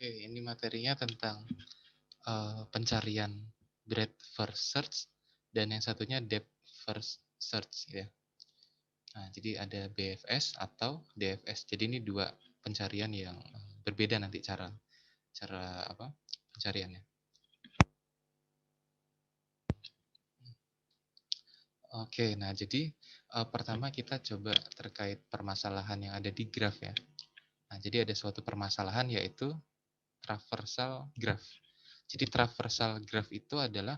Oke, ini materinya tentang pencarian breadth first search dan yang satunya depth first search ya. Nah, jadi ada BFS atau DFS. Jadi ini dua pencarian yang berbeda nanti cara apa pencariannya. Oke, nah jadi pertama kita coba terkait permasalahan yang ada di graph ya. Nah, jadi ada suatu permasalahan yaitu traversal graph. Jadi traversal graph itu adalah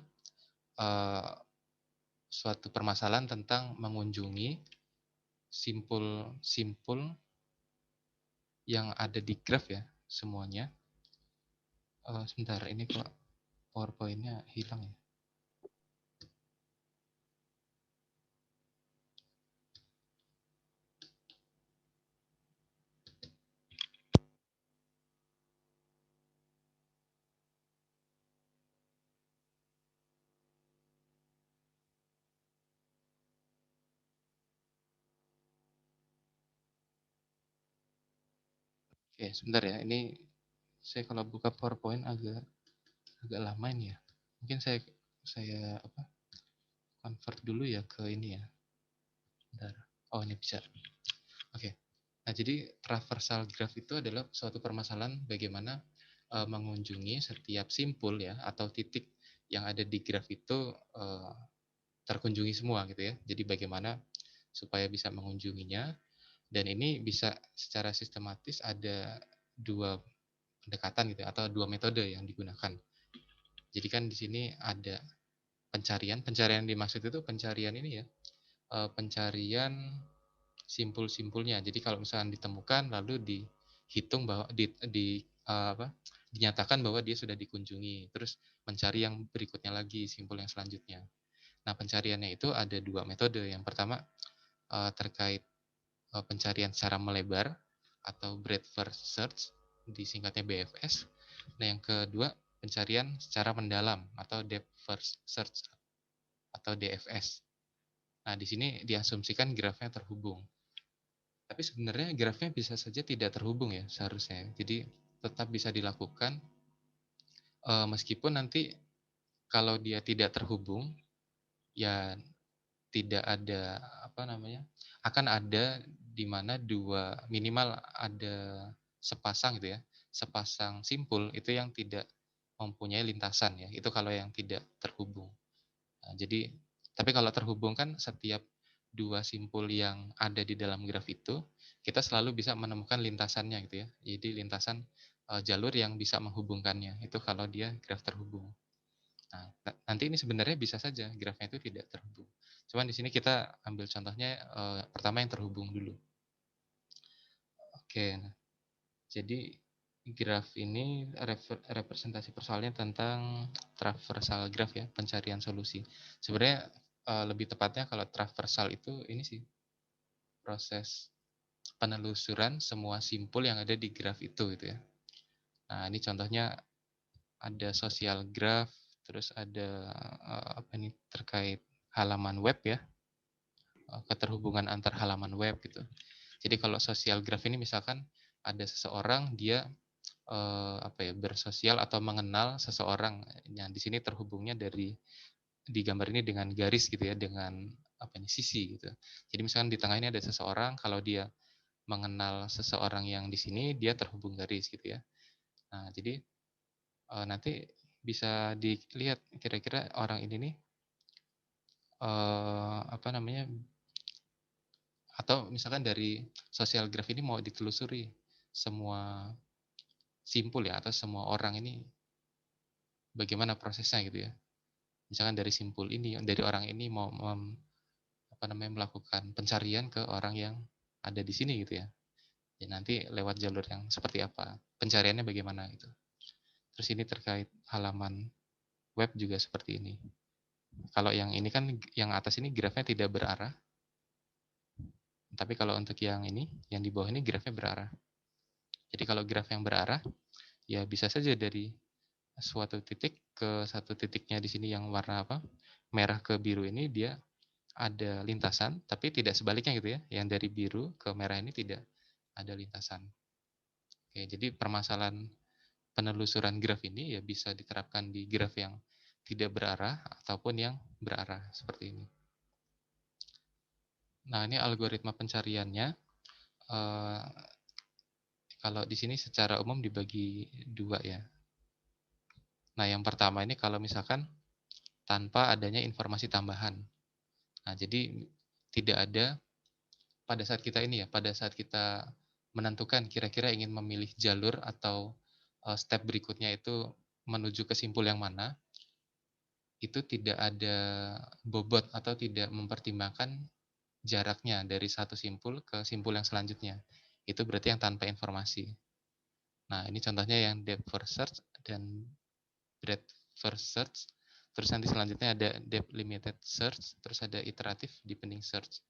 uh, suatu permasalahan tentang mengunjungi simpul-simpul yang ada di graph ya semuanya. Sebentar, ini kok PowerPoint-nya hilang ya. Oke, sebentar ya. Ini saya kalau buka PowerPoint agak agak lama ini ya. Mungkin saya apa? Convert dulu ya ke ini ya. Bentar. Oh, ini bisa. Oke. Nah, jadi traversal graph itu adalah suatu permasalahan bagaimana mengunjungi setiap simpul ya atau titik yang ada di graph itu terkunjungi semua gitu ya. Jadi bagaimana supaya bisa mengunjunginya, dan ini bisa secara sistematis ada dua pendekatan gitu ya, atau dua metode yang digunakan. Jadi kan di sini ada pencarian dimaksud itu pencarian ini ya, pencarian simpul-simpulnya. Jadi kalau misalkan ditemukan lalu dihitung bahwa dinyatakan bahwa dia sudah dikunjungi, terus mencari yang berikutnya lagi, simpul yang selanjutnya. Nah, pencariannya itu ada dua metode. Yang pertama terkait pencarian secara melebar atau breadth first search, disingkatnya BFS. Nah, yang kedua pencarian secara mendalam atau depth first search atau DFS. Nah, di sini diasumsikan grafnya terhubung. Tapi sebenarnya grafnya bisa saja tidak terhubung ya seharusnya. Jadi tetap bisa dilakukan meskipun nanti kalau dia tidak terhubung ya tidak ada apa namanya, akan ada di mana dua minimal ada sepasang gitu ya, sepasang simpul itu yang tidak mempunyai lintasan ya. Itu kalau yang tidak terhubung. Nah, jadi tapi kalau terhubung kan setiap dua simpul yang ada di dalam graf itu kita selalu bisa menemukan lintasannya gitu ya. Jadi lintasan jalur yang bisa menghubungkannya itu kalau dia graf terhubung. Nah, nanti ini sebenarnya bisa saja grafnya itu tidak terhubung. Cuman di sini kita ambil contohnya pertama yang terhubung dulu. Oke, nah, jadi graf ini representasi persoalannya tentang traversal graph ya, pencarian solusi. Sebenarnya lebih tepatnya kalau traversal itu ini sih proses penelusuran semua simpul yang ada di graf itu gitu ya. Nah, ini contohnya ada social graph, terus ada apa ini terkait halaman web ya, keterhubungan antar halaman web gitu. Jadi kalau social graph ini misalkan ada seseorang dia apa ya, bersosial atau mengenal seseorang yang di sini terhubungnya dari di gambar ini dengan garis gitu ya, dengan apa ini sisi gitu. Jadi misalkan di tengah ini ada seseorang, kalau dia mengenal seseorang yang di sini dia terhubung garis gitu ya. Nah, jadi nanti bisa dilihat kira-kira orang ini nih apa namanya, atau misalkan dari sosial graph ini mau ditelusuri semua simpul ya atau semua orang ini bagaimana prosesnya gitu ya. Misalkan dari simpul ini, dari orang ini mau apa namanya, melakukan pencarian ke orang yang ada di sini gitu ya. Ya nanti lewat jalur yang seperti apa, pencariannya bagaimana gitu. Terus ini terkait halaman web juga seperti ini. Kalau yang ini kan yang atas ini grafnya tidak berarah, tapi kalau untuk yang ini, yang di bawah ini grafnya berarah. Jadi kalau graf yang berarah, ya bisa saja dari suatu titik ke satu titiknya di sini yang warna apa, merah ke biru ini dia ada lintasan, tapi tidak sebaliknya gitu ya. Yang dari biru ke merah ini tidak ada lintasan. Oke, jadi permasalahan penelusuran graf ini ya bisa diterapkan di graf yang tidak berarah ataupun yang berarah seperti ini. Nah, ini algoritma pencariannya. Eh, Kalau di sini secara umum dibagi dua ya. Nah, yang pertama ini kalau misalkan tanpa adanya informasi tambahan. Nah, jadi tidak ada pada saat kita ini ya, pada saat kita menentukan kira-kira ingin memilih jalur atau step berikutnya itu menuju ke simpul yang mana, itu tidak ada bobot atau tidak mempertimbangkan jaraknya dari satu simpul ke simpul yang selanjutnya. Itu berarti yang tanpa informasi. Nah, ini contohnya yang depth first search dan breadth first search. Terus nanti selanjutnya ada depth limited search, terus ada iteratif depending search.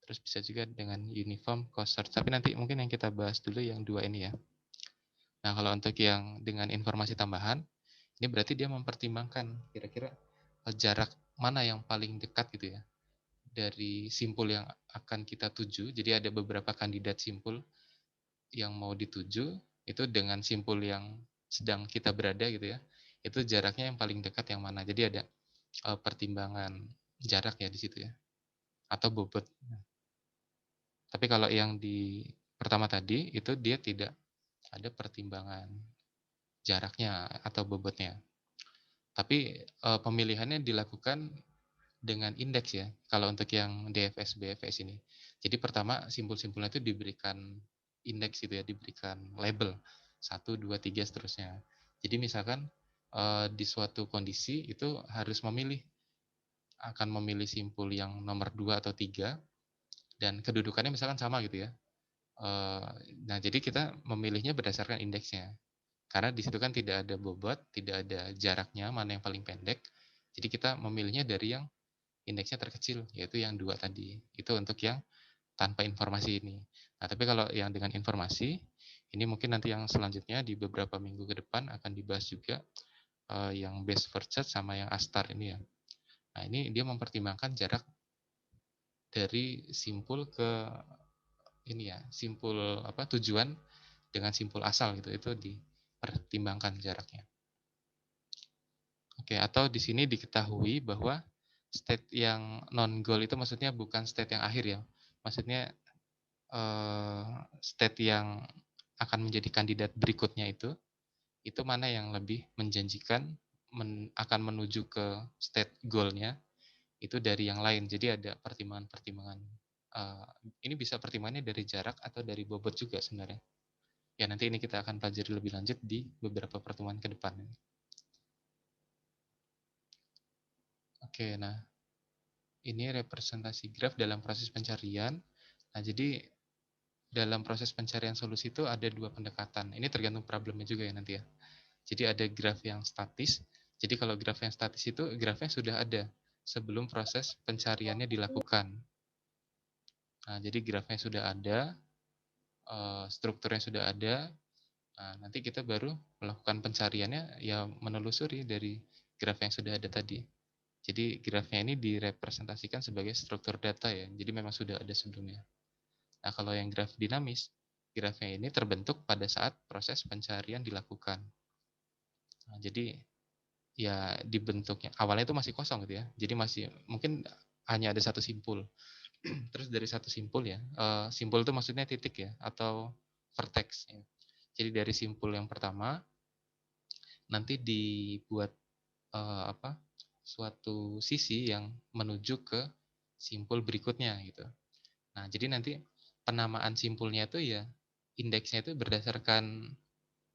Terus bisa juga dengan uniform cost search. Tapi nanti mungkin yang kita bahas dulu yang dua ini ya. Nah, kalau untuk yang dengan informasi tambahan, ini berarti dia mempertimbangkan kira-kira jarak mana yang paling dekat gitu ya dari simpul yang akan kita tuju. Jadi ada beberapa kandidat simpul yang mau dituju itu dengan simpul yang sedang kita berada gitu ya. Itu jaraknya yang paling dekat yang mana. Jadi ada pertimbangan jarak ya di situ ya atau bobot. Tapi kalau yang di pertama tadi itu dia tidak ada pertimbangan jaraknya atau bobotnya. Tapi pemilihannya dilakukan dengan indeks ya. Kalau untuk yang DFS BFS ini. Jadi pertama simpul-simpulnya itu diberikan indeks gitu ya, diberikan label 1, 2, 3 seterusnya. Jadi misalkan di suatu kondisi itu harus akan memilih simpul yang nomor 2 atau 3 dan kedudukannya misalkan sama gitu ya. Nah, jadi kita memilihnya berdasarkan indeksnya. Karena di situ kan tidak ada bobot, tidak ada jaraknya, mana yang paling pendek. Jadi kita memilihnya dari yang indeksnya terkecil, yaitu yang 2 tadi. Itu untuk yang tanpa informasi ini. Nah, tapi kalau yang dengan informasi, ini mungkin nanti yang selanjutnya di beberapa minggu ke depan akan dibahas juga yang base first search sama yang astar ini ya. Nah, ini dia mempertimbangkan jarak dari simpul ke ini ya, simpul apa tujuan dengan simpul asal gitu. Itu dipertimbangkan jaraknya. Oke, atau di sini diketahui bahwa state yang non goal itu maksudnya bukan state yang akhir ya. Maksudnya state yang akan menjadi kandidat berikutnya itu mana yang lebih menjanjikan akan menuju ke state goal-nya itu dari yang lain. Jadi ada pertimbangan-pertimbangan. Uh, ini bisa pertimbangannya dari jarak atau dari bobot juga sebenarnya. Ya nanti ini kita akan pelajari lebih lanjut di beberapa pertemuan ke depan. Oke, nah ini representasi graf dalam proses pencarian. Nah, jadi dalam proses pencarian solusi itu ada dua pendekatan. Ini tergantung problemnya juga ya nanti ya. Jadi ada graf yang statis. Jadi kalau graf yang statis itu grafnya sudah ada sebelum proses pencariannya dilakukan. Nah, jadi grafnya sudah ada, strukturnya sudah ada. Nah, nanti kita baru melakukan pencariannya ya menelusuri dari graf yang sudah ada tadi. Jadi grafnya ini direpresentasikan sebagai struktur data ya. Jadi memang sudah ada sebelumnya. Nah, kalau yang graf dinamis, grafnya ini terbentuk pada saat proses pencarian dilakukan. Nah, jadi ya dibentuknya awalnya itu masih kosong gitu ya. Jadi masih mungkin hanya ada satu simpul. Terus dari satu simpul ya, simpul itu maksudnya titik ya atau vertex. Ya. Jadi dari simpul yang pertama nanti dibuat apa suatu sisi yang menuju ke simpul berikutnya gitu. Nah, jadi nanti penamaan simpulnya itu ya indeksnya itu berdasarkan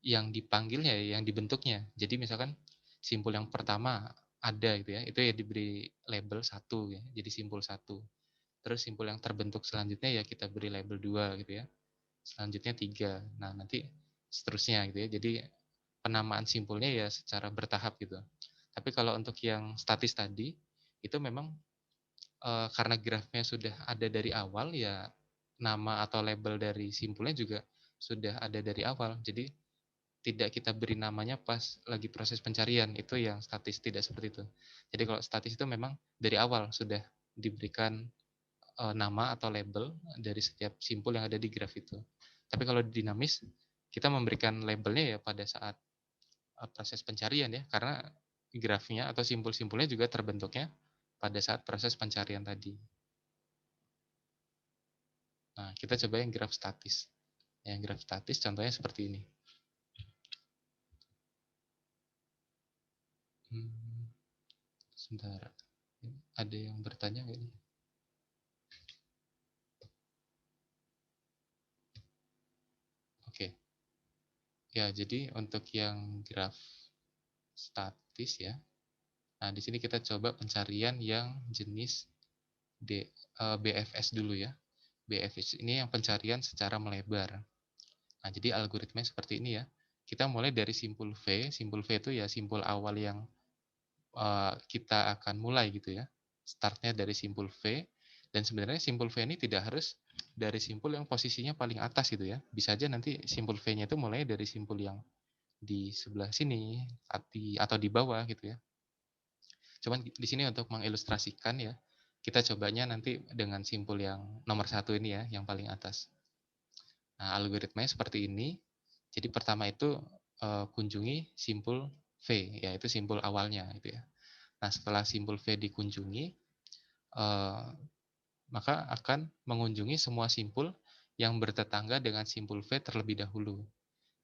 yang dipanggilnya, yang dibentuknya. Jadi misalkan simpul yang pertama ada gitu ya, itu ya diberi label 1 ya, jadi simpul 1. Terus simpul yang terbentuk selanjutnya ya kita beri label 2 gitu ya. Selanjutnya 3. Nah, nanti seterusnya gitu ya. Jadi penamaan simpulnya ya secara bertahap gitu. Tapi kalau untuk yang statis tadi itu memang karena grafnya sudah ada dari awal ya nama atau label dari simpulnya juga sudah ada dari awal. Jadi tidak kita beri namanya pas lagi proses pencarian, itu yang statis, tidak seperti itu. Jadi kalau statis itu memang dari awal sudah diberikan nama atau label dari setiap simpul yang ada di graf itu. Tapi kalau dinamis, kita memberikan labelnya ya pada saat proses pencarian ya, karena grafnya atau simpul-simpulnya juga terbentuknya pada saat proses pencarian tadi. Nah, kita coba yang graf statis. Yang graf statis contohnya seperti ini. Sebentar. Ada yang bertanya nggak nih? Oke. Ya, jadi untuk yang graf statis ya. Nah, di sini kita coba pencarian yang jenis BFS dulu ya. BFS ini yang pencarian secara melebar. Nah, jadi algoritmanya seperti ini ya. Kita mulai dari simpul V. Simpul V itu ya simpul awal yang kita akan mulai gitu ya. Startnya dari simpul V. Dan sebenarnya simpul V ini tidak harus dari simpul yang posisinya paling atas gitu ya. Bisa aja nanti simpul V-nya itu mulai dari simpul yang di sebelah sini atau di bawah gitu ya. Cuman di sini untuk mengilustrasikan ya, kita cobanya nanti dengan simpul yang nomor satu ini ya, yang paling atas. Nah, algoritmanya seperti ini. Jadi pertama itu kunjungi simpul V, yaitu simpul awalnya gitu ya. Nah, setelah simpul V dikunjungi, maka akan mengunjungi semua simpul yang bertetangga dengan simpul V terlebih dahulu.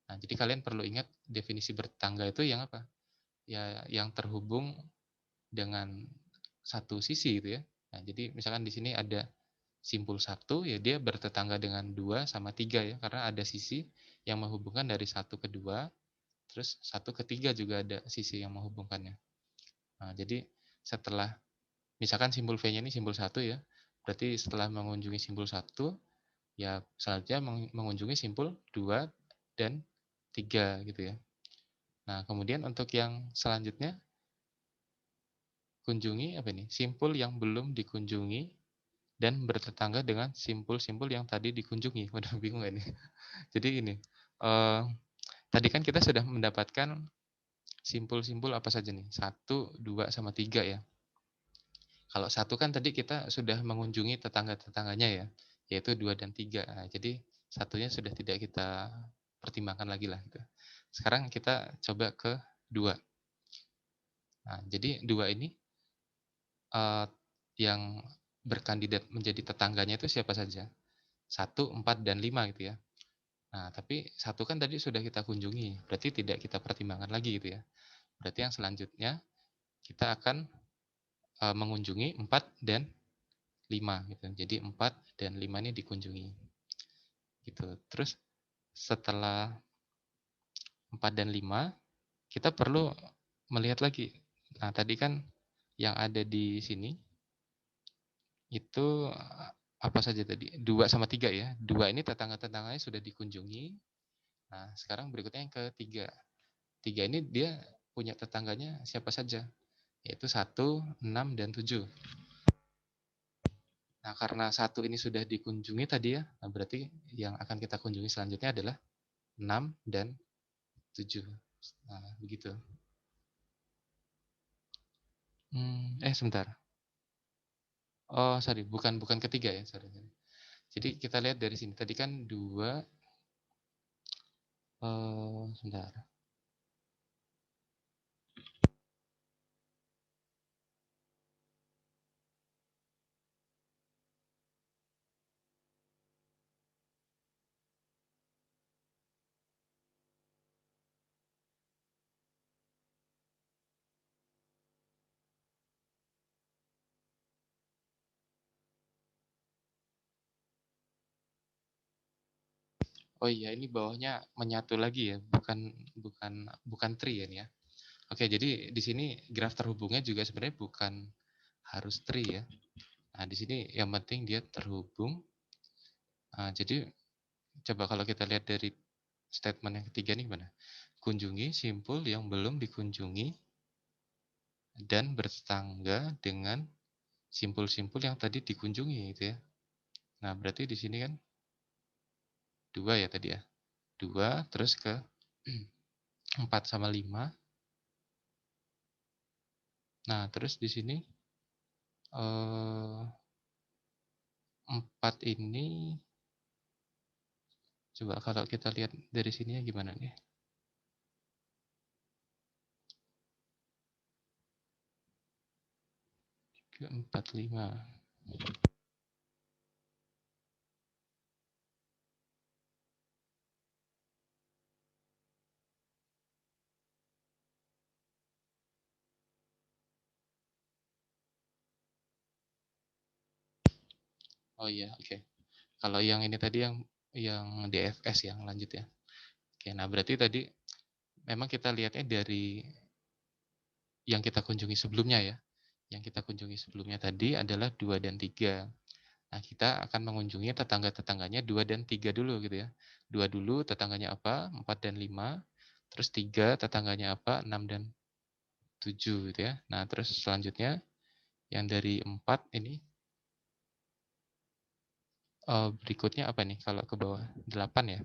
Nah, jadi kalian perlu ingat definisi bertetangga itu yang apa? Ya, yang terhubung dengan satu sisi gitu ya. Nah, jadi misalkan di sini ada simpul satu, ya dia bertetangga dengan 2 sama 3 ya, karena ada sisi yang menghubungkan dari satu ke 2, terus satu ke 3 juga ada sisi yang menghubungkannya. Nah, jadi setelah misalkan simpul V-nya ini simpul satu ya, berarti setelah mengunjungi simpul satu, ya selanjutnya mengunjungi simpul 2 dan 3 gitu ya. Nah, kemudian untuk yang selanjutnya kunjungi apa ini? Simpul yang belum dikunjungi dan bertetangga dengan simpul-simpul yang tadi dikunjungi. Waduh, bingung gak nih? Jadi ini, tadi kan kita sudah mendapatkan simpul-simpul apa saja nih? 1, 2, sama 3 ya. Kalau 1 kan tadi kita sudah mengunjungi tetangga-tetangganya ya, yaitu 2 dan 3. Nah, jadi satunya sudah tidak kita pertimbangkan lagi lah gitu. Sekarang kita coba ke 2. Nah, jadi 2 ini yang berkandidat menjadi tetangganya itu siapa saja? 1, 4, dan 5 gitu ya. Nah, tapi 1 kan tadi sudah kita kunjungi, berarti tidak kita pertimbangkan lagi gitu ya. Berarti yang selanjutnya kita akan mengunjungi 4 dan 5 gitu. Jadi 4 dan 5 ini dikunjungi. Gitu. Terus setelah 4 dan 5 kita perlu melihat lagi. Nah, tadi kan yang ada di sini itu apa saja tadi? 2 sama 3 ya. 2 ini tetangga-tetangganya sudah dikunjungi. Nah, sekarang berikutnya yang ketiga. 3 ini dia punya tetangganya siapa saja? Yaitu 1, 6, dan 7. Nah, karena 1 ini sudah dikunjungi tadi ya, nah berarti yang akan kita kunjungi selanjutnya adalah 6 dan 7. Nah, begitu. Sebentar. Oh, sorry, bukan bukan ketiga ya, sorry. Jadi kita lihat dari sini. Tadi kan 2, sebentar. Oh iya, ini bawahnya menyatu lagi ya, bukan bukan bukan tree ya. Oke, jadi di sini graf terhubungnya juga sebenarnya bukan harus tree ya. Nah, di sini yang penting dia terhubung. Nah, jadi coba kalau kita lihat dari statement yang ketiga nih gimana? Kunjungi simpul yang belum dikunjungi dan bertetangga dengan simpul-simpul yang tadi dikunjungi gitu ya. Nah, berarti di sini kan 2 ya tadi ya. 2 terus ke 4 sama 5. Nah, terus di sini 4 ini coba kalau kita lihat dari sini ya gimana nih? 45. Oh iya, oke. Kalau yang ini tadi yang DFS yang lanjut ya. Oke, nah berarti tadi memang kita lihatnya dari yang kita kunjungi sebelumnya ya. Yang kita kunjungi sebelumnya tadi adalah 2 dan 3. Nah, kita akan mengunjungi tetangga-tetangganya 2 dan 3 dulu gitu ya. 2 dulu tetangganya apa, 4 dan 5. Terus 3 tetangganya apa, 6 dan 7 gitu ya. Nah, terus selanjutnya yang dari 4 ini berikutnya apa nih kalau ke bawah? 8 ya.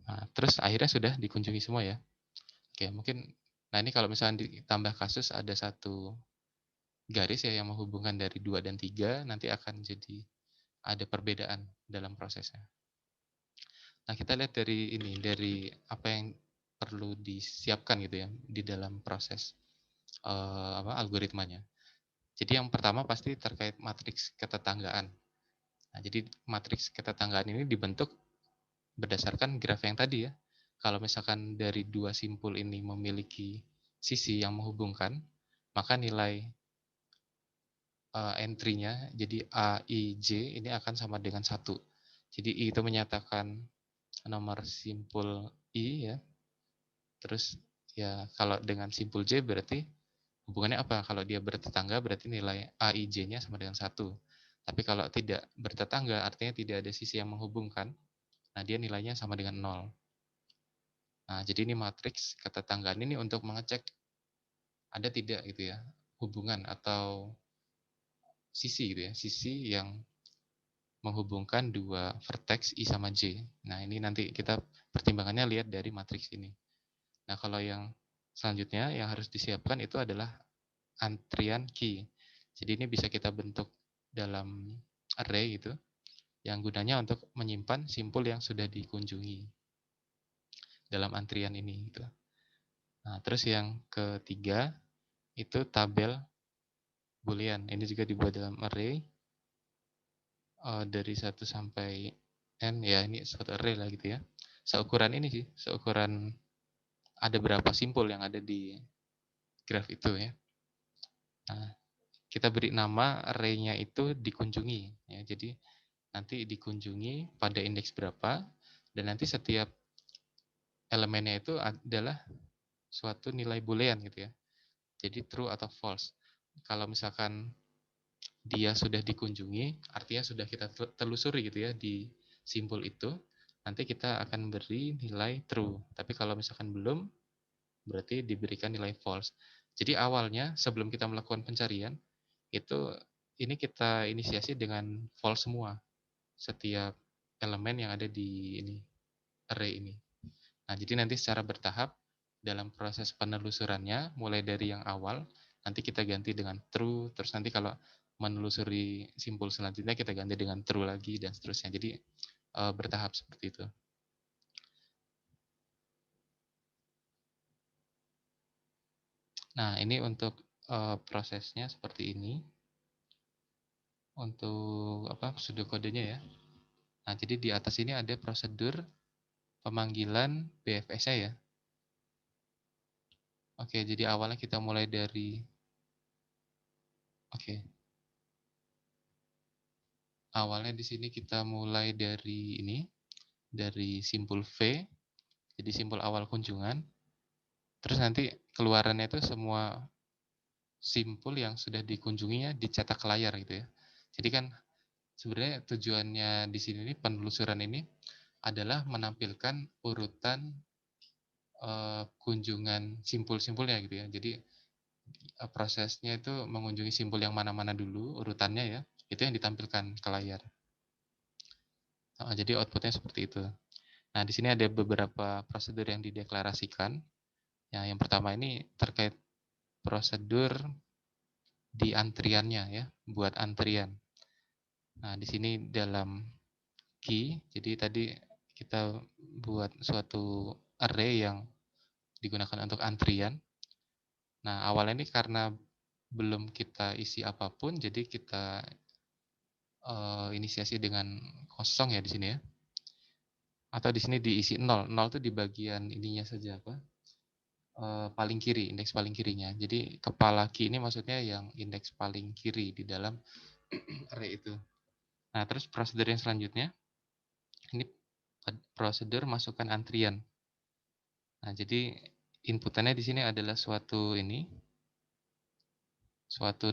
Nah, terus akhirnya sudah dikunjungi semua ya. Oke, mungkin nah ini kalau misalnya ditambah kasus ada satu garis ya yang menghubungkan dari 2 dan 3 nanti akan jadi ada perbedaan dalam prosesnya. Nah, kita lihat dari ini, dari apa yang perlu disiapkan gitu ya di dalam proses algoritmanya. Jadi yang pertama pasti terkait matriks ketetanggaan. Nah, jadi matriks ketetanggaan ini dibentuk berdasarkan graf yang tadi ya. Kalau misalkan dari dua simpul ini memiliki sisi yang menghubungkan, maka nilai entry-nya jadi A, I, J ini akan sama dengan 1. Jadi I itu menyatakan nomor simpul I ya. Terus ya kalau dengan simpul J berarti hubungannya apa? Kalau dia bertetangga berarti nilai A, I, J-nya sama dengan 1. Tapi kalau tidak bertetangga artinya tidak ada sisi yang menghubungkan. Nah, dia nilainya sama dengan 0. Nah, jadi ini matriks ketetanggaan ini untuk mengecek ada tidak gitu ya hubungan atau sisi gitu ya, sisi yang menghubungkan dua vertex I sama J. Nah, ini nanti kita pertimbangannya lihat dari matriks ini. Nah, kalau yang selanjutnya yang harus disiapkan itu adalah antrian key. Jadi ini bisa kita bentuk dalam array gitu, yang gunanya untuk menyimpan simpul yang sudah dikunjungi dalam antrian ini gitu. Nah, terus yang ketiga itu tabel boolean. Ini juga dibuat dalam array dari 1 sampai n ya, ini suatu array lah gitu ya. Seukuran ini sih, seukuran ada berapa simpul yang ada di graf itu ya. Nah, kita beri nama array-nya itu dikunjungi ya. Jadi nanti dikunjungi pada indeks berapa dan nanti setiap elemennya itu adalah suatu nilai boolean gitu ya. Jadi true atau false. Kalau misalkan dia sudah dikunjungi, artinya sudah kita telusuri gitu ya di simpul itu, nanti kita akan beri nilai true. Tapi kalau misalkan belum, berarti diberikan nilai false. Jadi awalnya sebelum kita melakukan pencarian, itu ini kita inisiasi dengan false semua. Setiap elemen yang ada di ini array ini. Nah, jadi nanti secara bertahap dalam proses penelusurannya, mulai dari yang awal, nanti kita ganti dengan true, terus nanti kalau menelusuri simpul selanjutnya kita ganti dengan true lagi, dan seterusnya. Jadi bertahap seperti itu. Nah, ini untuk prosesnya seperti ini. Untuk prosedur kodenya ya. Nah, jadi di atas ini ada prosedur pemanggilan BFS-nya ya. Oke, jadi awalnya kita mulai dari oke. Awalnya di sini kita mulai dari ini, dari simpul V, jadi simpul awal kunjungan. Terus nanti keluarannya itu semua simpul yang sudah dikunjunginya dicetak ke layar gitu ya. Jadi kan sebenarnya tujuannya di sini nih penelusuran ini adalah menampilkan urutan kunjungan simpul-simpulnya gitu ya. Jadi prosesnya itu mengunjungi simpul yang mana-mana dulu urutannya ya, itu yang ditampilkan ke layar. Jadi outputnya seperti itu. Nah, di sini ada beberapa prosedur yang dideklarasikan. Ya, yang pertama ini terkait prosedur di antriannya ya, buat antrian. Nah, di sini dalam key, jadi tadi kita buat suatu array yang digunakan untuk antrian. Nah, awalnya ini karena belum kita isi apapun, jadi kita, inisiasi dengan kosong ya di sini ya, atau di sini diisi nol. Nol itu di bagian ininya saja, apa, paling kiri, indeks paling kirinya. Jadi kepala key ini maksudnya yang indeks paling kiri di dalam array itu. Nah, terus prosedur yang selanjutnya, ini prosedur masukkan antrian. Nah, jadi inputannya di sini adalah suatu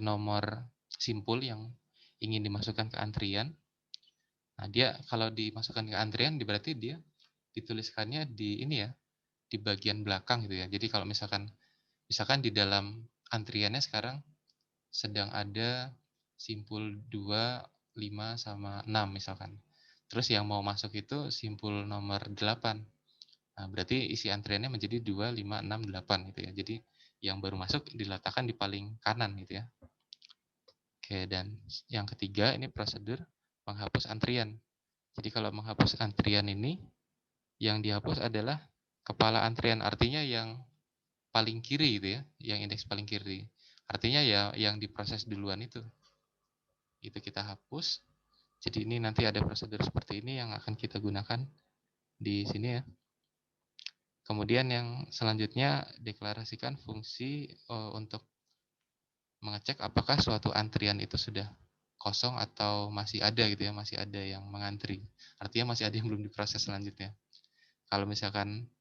nomor simpul yang ingin dimasukkan ke antrian. Nah, dia kalau dimasukkan ke antrian berarti dia dituliskannya di ini ya, di bagian belakang gitu ya. Jadi kalau misalkan misalkan di dalam antriannya sekarang sedang ada simpul 2, 5, sama 6 misalkan. Terus yang mau masuk itu simpul nomor 8. Nah, berarti isi antriannya menjadi 2, 5, 6, 8 gitu ya. Jadi yang baru masuk diletakkan di paling kanan gitu ya. Oke, dan yang ketiga ini prosedur menghapus antrian. Jadi kalau menghapus antrian ini, yang dihapus adalah kepala antrian, artinya yang paling kiri gitu ya, yang indeks paling kiri. Artinya ya yang diproses duluan itu kita hapus. Jadi ini nanti ada prosedur seperti ini yang akan kita gunakan di sini ya. Kemudian yang selanjutnya deklarasikan fungsi untuk mengecek apakah suatu antrian itu sudah kosong atau masih ada gitu ya, masih ada yang mengantri. Artinya masih ada yang belum diproses selanjutnya. Kalau misalkan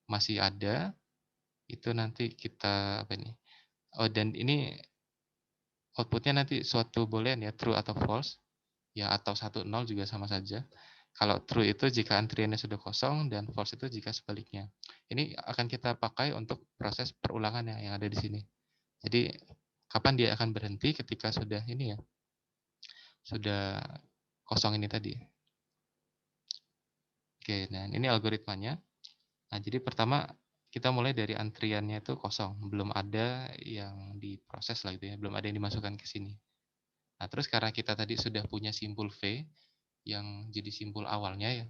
masih ada, itu nanti kita apa ini? Oh, dan ini outputnya nanti suatu boolean ya, true atau false, ya atau 1 0 juga sama saja. Kalau true itu jika antriannya sudah kosong dan false itu jika sebaliknya. Ini akan kita pakai untuk proses perulangan yang ada di sini. Jadi kapan dia akan berhenti ketika sudah ini ya, sudah kosong ini tadi. Oke, nah ini algoritmanya. Nah, jadi pertama kita mulai dari antriannya itu kosong, belum ada yang diproses lah gitu ya, belum ada yang dimasukkan ke sini. Nah, terus karena kita tadi sudah punya simpul V yang jadi simpul awalnya ya,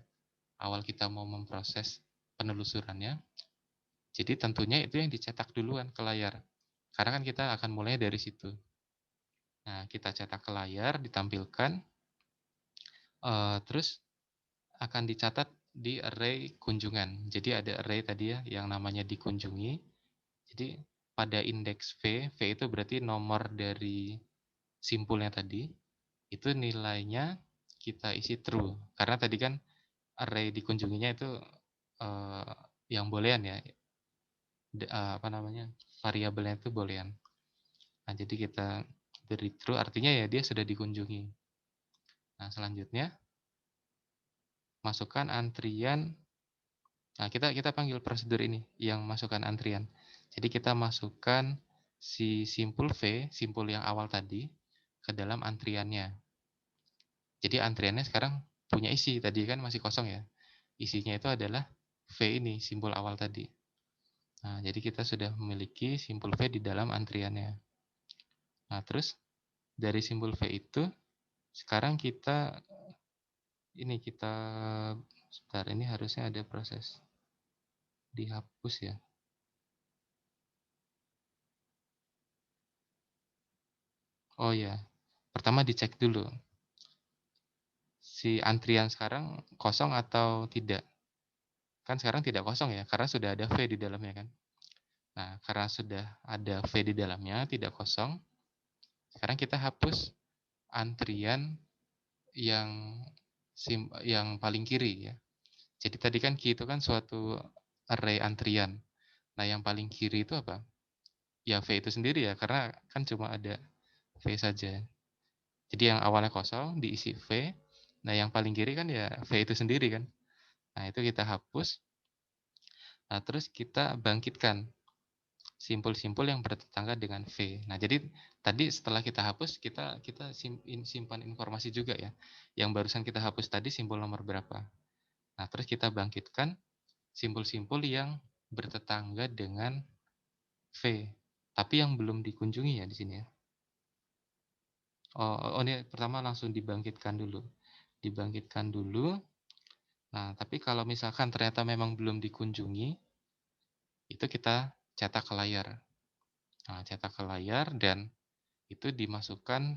awal kita mau memproses penelusurannya, jadi tentunya itu yang dicetak duluan ke layar. Karena kan kita akan mulai dari situ. Nah, kita cetak ke layar, ditampilkan, terus akan dicatat di array kunjungan. Jadi ada array tadi ya yang namanya dikunjungi. Jadi pada indeks V itu berarti nomor dari simpulnya tadi, itu nilainya kita isi true. Karena tadi kan array dikunjunginya itu eh, yang boolean ya, apa namanya, variabelnya itu boolean. Nah, jadi kita beri true artinya ya dia sudah dikunjungi. Nah, selanjutnya masukkan antrian. Nah, kita panggil prosedur ini yang masukkan antrian. Jadi kita masukkan si simpul V, simpul yang awal tadi, ke dalam antriannya. Jadi antriannya sekarang punya isi, tadi kan masih kosong ya. Isinya itu adalah V ini, simpul awal tadi. Nah, jadi kita sudah memiliki simpul V di dalam antriannya. Nah, terus dari simpul V itu, sekarang kita sebentar, ini harusnya ada proses dihapus ya. Oh ya, pertama dicek dulu si antrian sekarang kosong atau tidak. Kan sekarang tidak kosong ya, karena sudah ada V di dalamnya kan. Nah, karena sudah ada V di dalamnya, tidak kosong, sekarang kita hapus antrian yang yang paling kiri ya. Jadi tadi kan key itu kan suatu array antrian. Nah, yang paling kiri itu apa? Ya V itu sendiri ya, karena kan cuma ada V saja. Jadi yang awalnya kosong diisi V. Nah, yang paling kiri kan ya V itu sendiri kan. Nah, itu kita hapus. Nah, terus kita bangkitkan simpul-simpul yang bertetangga dengan V. Nah, jadi tadi setelah kita hapus, kita simpan informasi juga ya. Yang barusan kita hapus tadi simpul nomor berapa. Nah, terus kita bangkitkan simpul-simpul yang bertetangga dengan V. Tapi yang belum dikunjungi ya di sini ya. Oh, ini pertama langsung dibangkitkan dulu. Dibangkitkan dulu. Nah, tapi kalau misalkan ternyata memang belum dikunjungi, itu kita cetak ke layar. Nah, cetak ke layar dan itu dimasukkan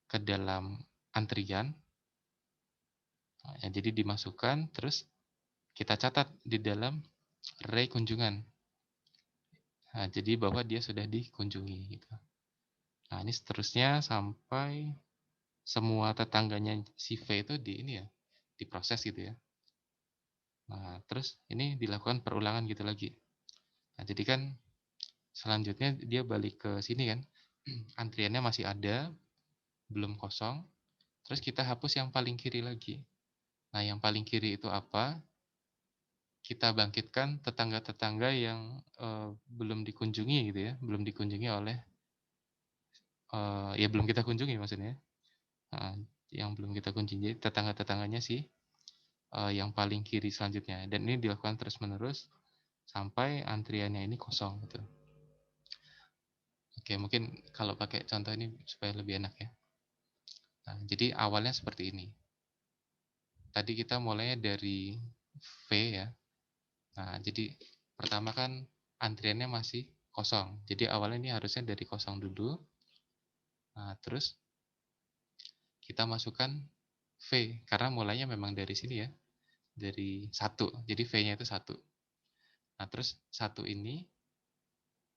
ke dalam antrian. Nah, ya, jadi dimasukkan terus kita catat di dalam array kunjungan. Nah, jadi bahwa dia sudah dikunjungi gitu. Nah, ini seterusnya sampai semua tetangganya si V itu di ini ya, diproses gitu ya. Nah, terus ini dilakukan perulangan gitu lagi. Nah, jadi kan selanjutnya dia balik ke sini kan. Antriannya masih ada, belum kosong. Terus kita hapus yang paling kiri lagi. Nah, yang paling kiri itu apa? Kita bangkitkan tetangga-tetangga yang belum dikunjungi gitu ya, belum dikunjungi oleh ya belum kita kunjungi maksudnya. Heeh, yang belum kita kunjungi tetangga-tetangganya sih yang paling kiri selanjutnya. Dan ini dilakukan terus-menerus sampai antriannya ini kosong gitu. Oke, mungkin kalau pakai contoh ini supaya lebih enak ya. Nah, jadi awalnya seperti ini. Tadi kita mulainya dari V ya. Nah, jadi pertama kan antriannya masih kosong. Jadi awalnya ini harusnya dari kosong dulu. Nah, terus kita masukkan V karena mulainya memang dari sini ya, dari satu. Jadi V-nya itu satu. Nah, terus satu ini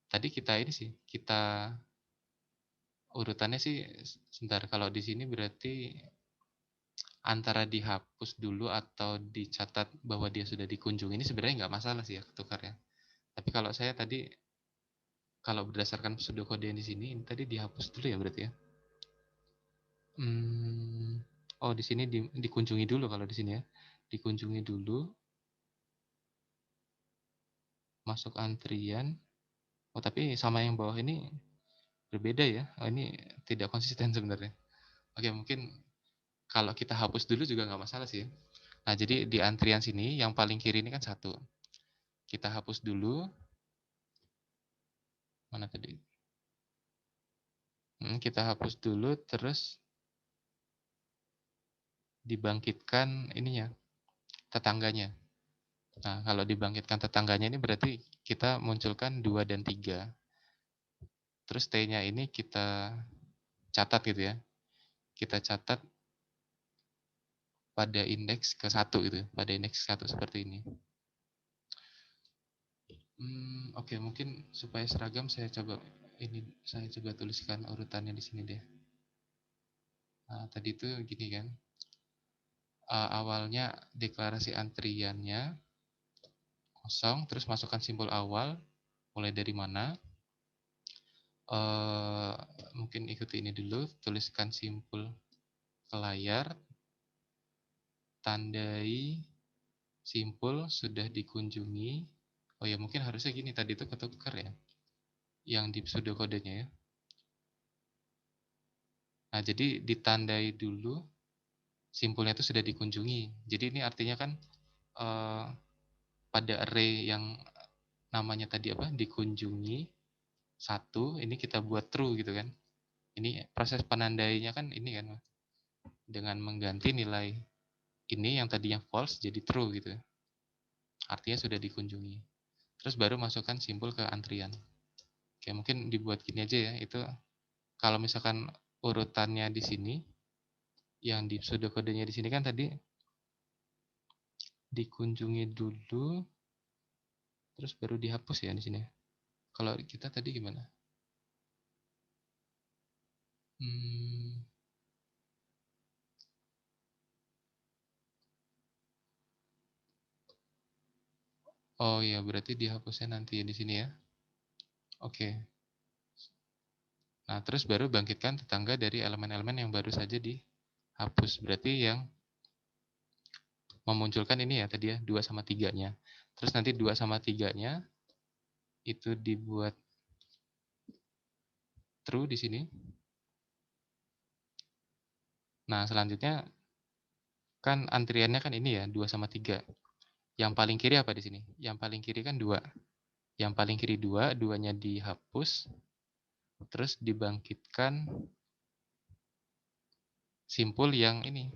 tadi kita ini sih, kita urutannya sih sebentar. Kalau di sini berarti antara dihapus dulu atau dicatat bahwa dia sudah dikunjungi ini sebenarnya nggak masalah sih ya ketukarnya. Tapi kalau saya tadi kalau berdasarkan pseudocode yang di sini ini tadi dihapus dulu ya berarti ya. Oh di sini dikunjungi dulu kalau di sini ya. Dikunjungi dulu, masuk antrian. Oh tapi sama yang bawah ini berbeda ya. Oh, ini tidak konsisten sebenarnya. Oke mungkin kalau kita hapus dulu juga nggak masalah sih ya. Nah jadi di antrian sini yang paling kiri ini kan satu. Kita hapus dulu. Mana tadi? Kita hapus dulu terus dibangkitkan ininya, tetangganya. Nah, kalau dibangkitkan tetangganya ini berarti kita munculkan 2 dan 3. Terus T-nya ini kita catat gitu ya. Kita catat pada indeks ke 1 gitu, pada indeks 1 seperti ini. Oke, mungkin supaya seragam saya coba tuliskan urutannya di sini deh. Nah, tadi itu gini kan. Awalnya deklarasi antriannya kosong, terus masukkan simbol awal, mulai dari mana? Uh, Mungkin ikuti ini dulu, tuliskan simpul ke layar, tandai simpul sudah dikunjungi. Oh ya mungkin harusnya gini tadi itu ketukar ya, yang di pseudokodenya ya. Nah jadi ditandai dulu simpulnya itu sudah dikunjungi. Jadi ini artinya kan uh, pada array yang namanya tadi apa dikunjungi satu, ini kita buat true gitu kan. Ini proses penandainya kan ini kan dengan mengganti nilai ini yang tadinya false jadi true gitu. Artinya sudah dikunjungi. Terus baru masukkan simpul ke antrian. Oke, mungkin dibuat gini aja ya. Itu kalau misalkan urutannya di sini, yang di pseudokodenya di sini kan tadi dikunjungi dulu, terus baru dihapus ya di sini. Kalau kita tadi gimana? Hmm, oh ya, berarti dihapusnya nanti ya di sini ya. Oke. Nah, terus baru bangkitkan tetangga dari elemen-elemen yang baru saja dihapus. Berarti yang memunculkan ini ya tadi ya, 2 sama 3-nya. Terus nanti 2 sama 3-nya itu dibuat true di sini. Nah, selanjutnya kan antriannya kan ini ya, 2 sama 3. Yang paling kiri apa di sini? Yang paling kiri kan 2. Yang paling kiri 2, 2-nya dihapus, terus dibangkitkan simpul yang ini,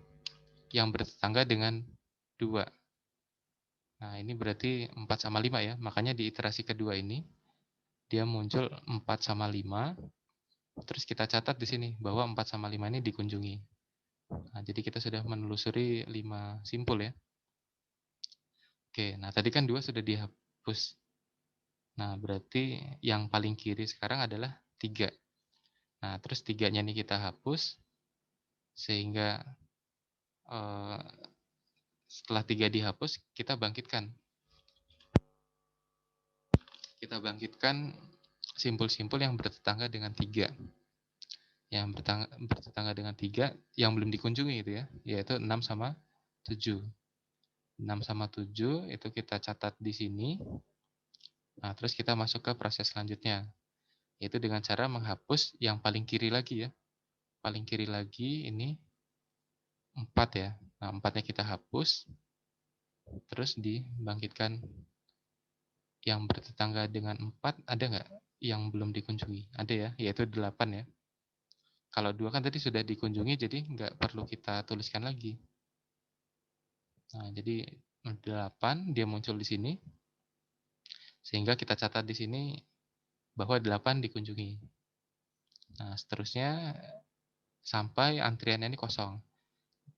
yang bertetangga dengan 2. Nah, ini berarti 4 sama 5 ya. Makanya di iterasi kedua ini dia muncul 4 sama 5. Terus kita catat di sini bahwa 4 sama 5 ini dikunjungi. Nah, jadi kita sudah menelusuri 5 simpul ya. Oke, nah tadi kan 2 sudah dihapus. Nah, berarti yang paling kiri sekarang adalah 3. Nah, terus 3-nya ini kita hapus, sehingga setelah 3 dihapus, kita bangkitkan. Kita bangkitkan simpul-simpul yang bertetangga dengan 3. Yang bertetangga dengan 3 yang belum dikunjungi itu ya, yaitu 6 sama 7. 6 sama 7 itu kita catat di sini. Nah, terus kita masuk ke proses selanjutnya, yaitu dengan cara menghapus yang paling kiri lagi ya. Paling kiri lagi ini 4 ya. Nah, 4-nya kita hapus, terus dibangkitkan yang bertetangga dengan 4, ada nggak yang belum dikunjungi? Ada ya, yaitu 8 ya. Kalau 2 kan tadi sudah dikunjungi, jadi nggak perlu kita tuliskan lagi. Nah, jadi 8 dia muncul di sini, sehingga kita catat di sini bahwa 8 dikunjungi. Nah, seterusnya sampai antriannya ini kosong.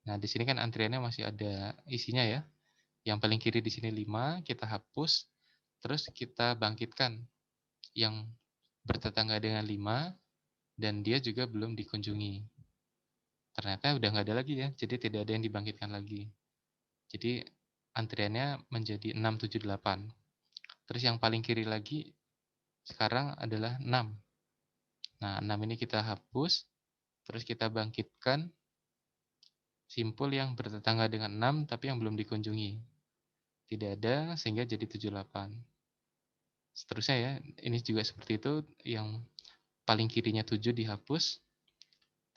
Nah, di sini kan antriannya masih ada isinya ya. Yang paling kiri di sini 5, kita hapus, terus kita bangkitkan yang bertetangga dengan 5, dan dia juga belum dikunjungi. Ternyata udah nggak ada lagi ya, jadi tidak ada yang dibangkitkan lagi. Jadi antriannya menjadi 6, 7, 8. Terus yang paling kiri lagi sekarang adalah 6. Nah, 6 ini kita hapus, terus kita bangkitkan simpul yang bertetangga dengan 6 tapi yang belum dikunjungi. Tidak ada, sehingga jadi 7, 8. Seterusnya ya, ini juga seperti itu, yang paling kirinya 7 dihapus,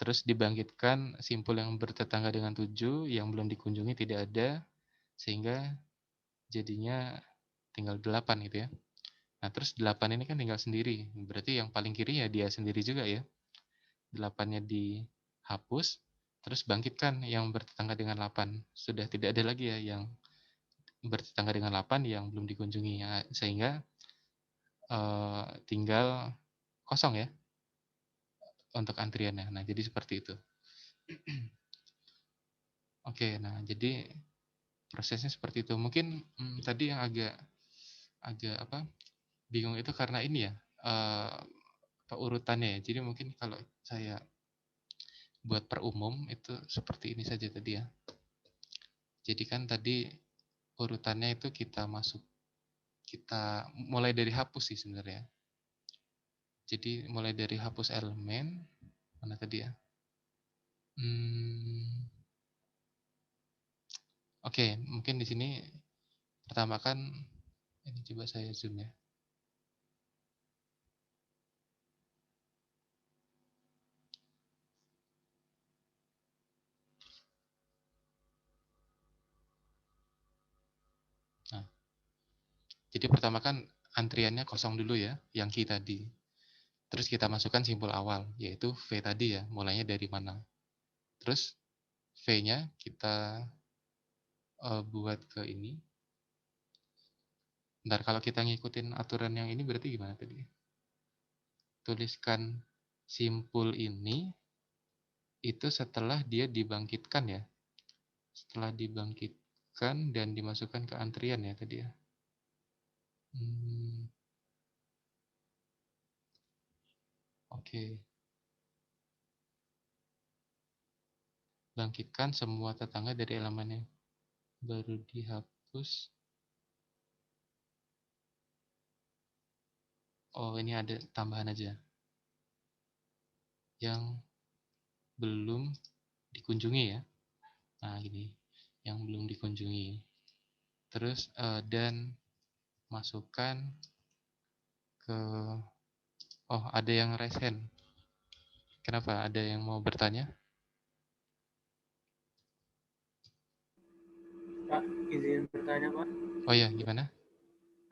terus dibangkitkan simpul yang bertetangga dengan 7 yang belum dikunjungi tidak ada, sehingga jadinya tinggal 8 gitu ya. Nah, terus 8 ini kan tinggal sendiri, berarti yang paling kiri ya dia sendiri juga ya. 8-nya dihapus, terus bangkitkan yang bertetangga dengan 8. Sudah tidak ada lagi ya yang bertetangga dengan 8 yang belum dikunjungi ya, sehingga tinggal kosong ya untuk antriannya. Nah, jadi seperti itu. Oke, nah jadi prosesnya seperti itu. Mungkin tadi yang agak apa bingung itu karena ini ya, urutannya ya. Jadi mungkin kalau saya buat per umum itu seperti ini saja tadi ya. Jadi kan tadi urutannya itu kita mulai dari hapus sih sebenarnya. Jadi mulai dari hapus elemen, mana tadi ya? Oke, mungkin di sini pertama kan ini coba saya zoom ya. Nah, jadi pertama kan antriannya kosong dulu ya, yang key tadi. Terus kita masukkan simpul awal, yaitu V tadi ya, mulainya dari mana. Terus V-nya kita buat ke ini. Bentar, kalau kita ngikutin aturan yang ini berarti gimana tadi? Tuliskan simpul ini itu setelah dia dibangkitkan ya. Setelah dibangkitkan dan dimasukkan ke antrian ya tadi ya. Oke. Bangkitkan semua tetangga dari elemennya. Baru dihapus. Oh, ini ada tambahan aja. Yang belum dikunjungi ya. Nah, ini yang belum dikunjungi. Terus dan masukkan ke ada yang raise hand. Kenapa? Ada yang mau bertanya? Pak, izin bertanya Pak. Oh ya, gimana?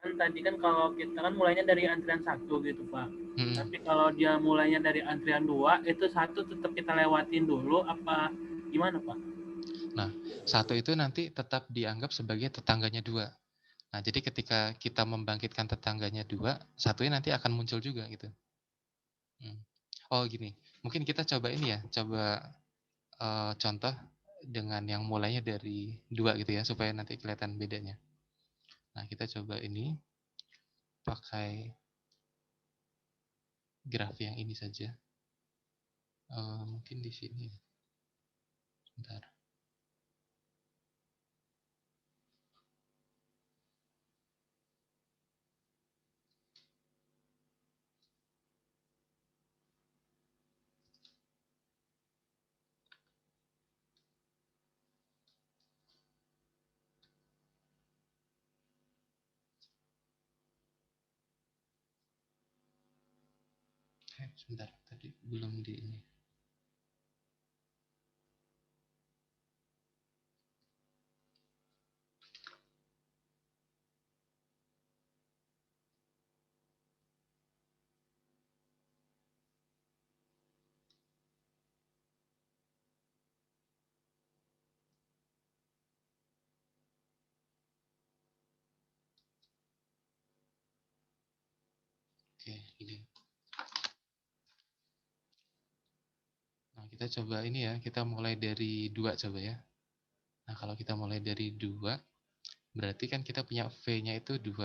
Kan tadi kan kalau kita kan mulainya dari antrian 1 gitu Pak. Tapi kalau dia mulainya dari antrian 2, itu 1 tetap kita lewatin dulu apa gimana Pak? Nah, 1 itu nanti tetap dianggap sebagai tetangganya 2. Nah, jadi ketika kita membangkitkan tetangganya 2, satunya nanti akan muncul juga gitu. Oh gini, mungkin kita coba ini ya, coba contoh dengan yang mulainya dari 2 gitu ya, supaya nanti kelihatan bedanya. Nah, kita coba ini pakai graf yang ini saja. Mungkin di sini. Bentar. Sebentar, tadi belum di ini. Oke, ini. Nah, kita coba ini ya, kita mulai dari 2 coba ya. Nah, kalau kita mulai dari 2, berarti kan kita punya V-nya itu 2.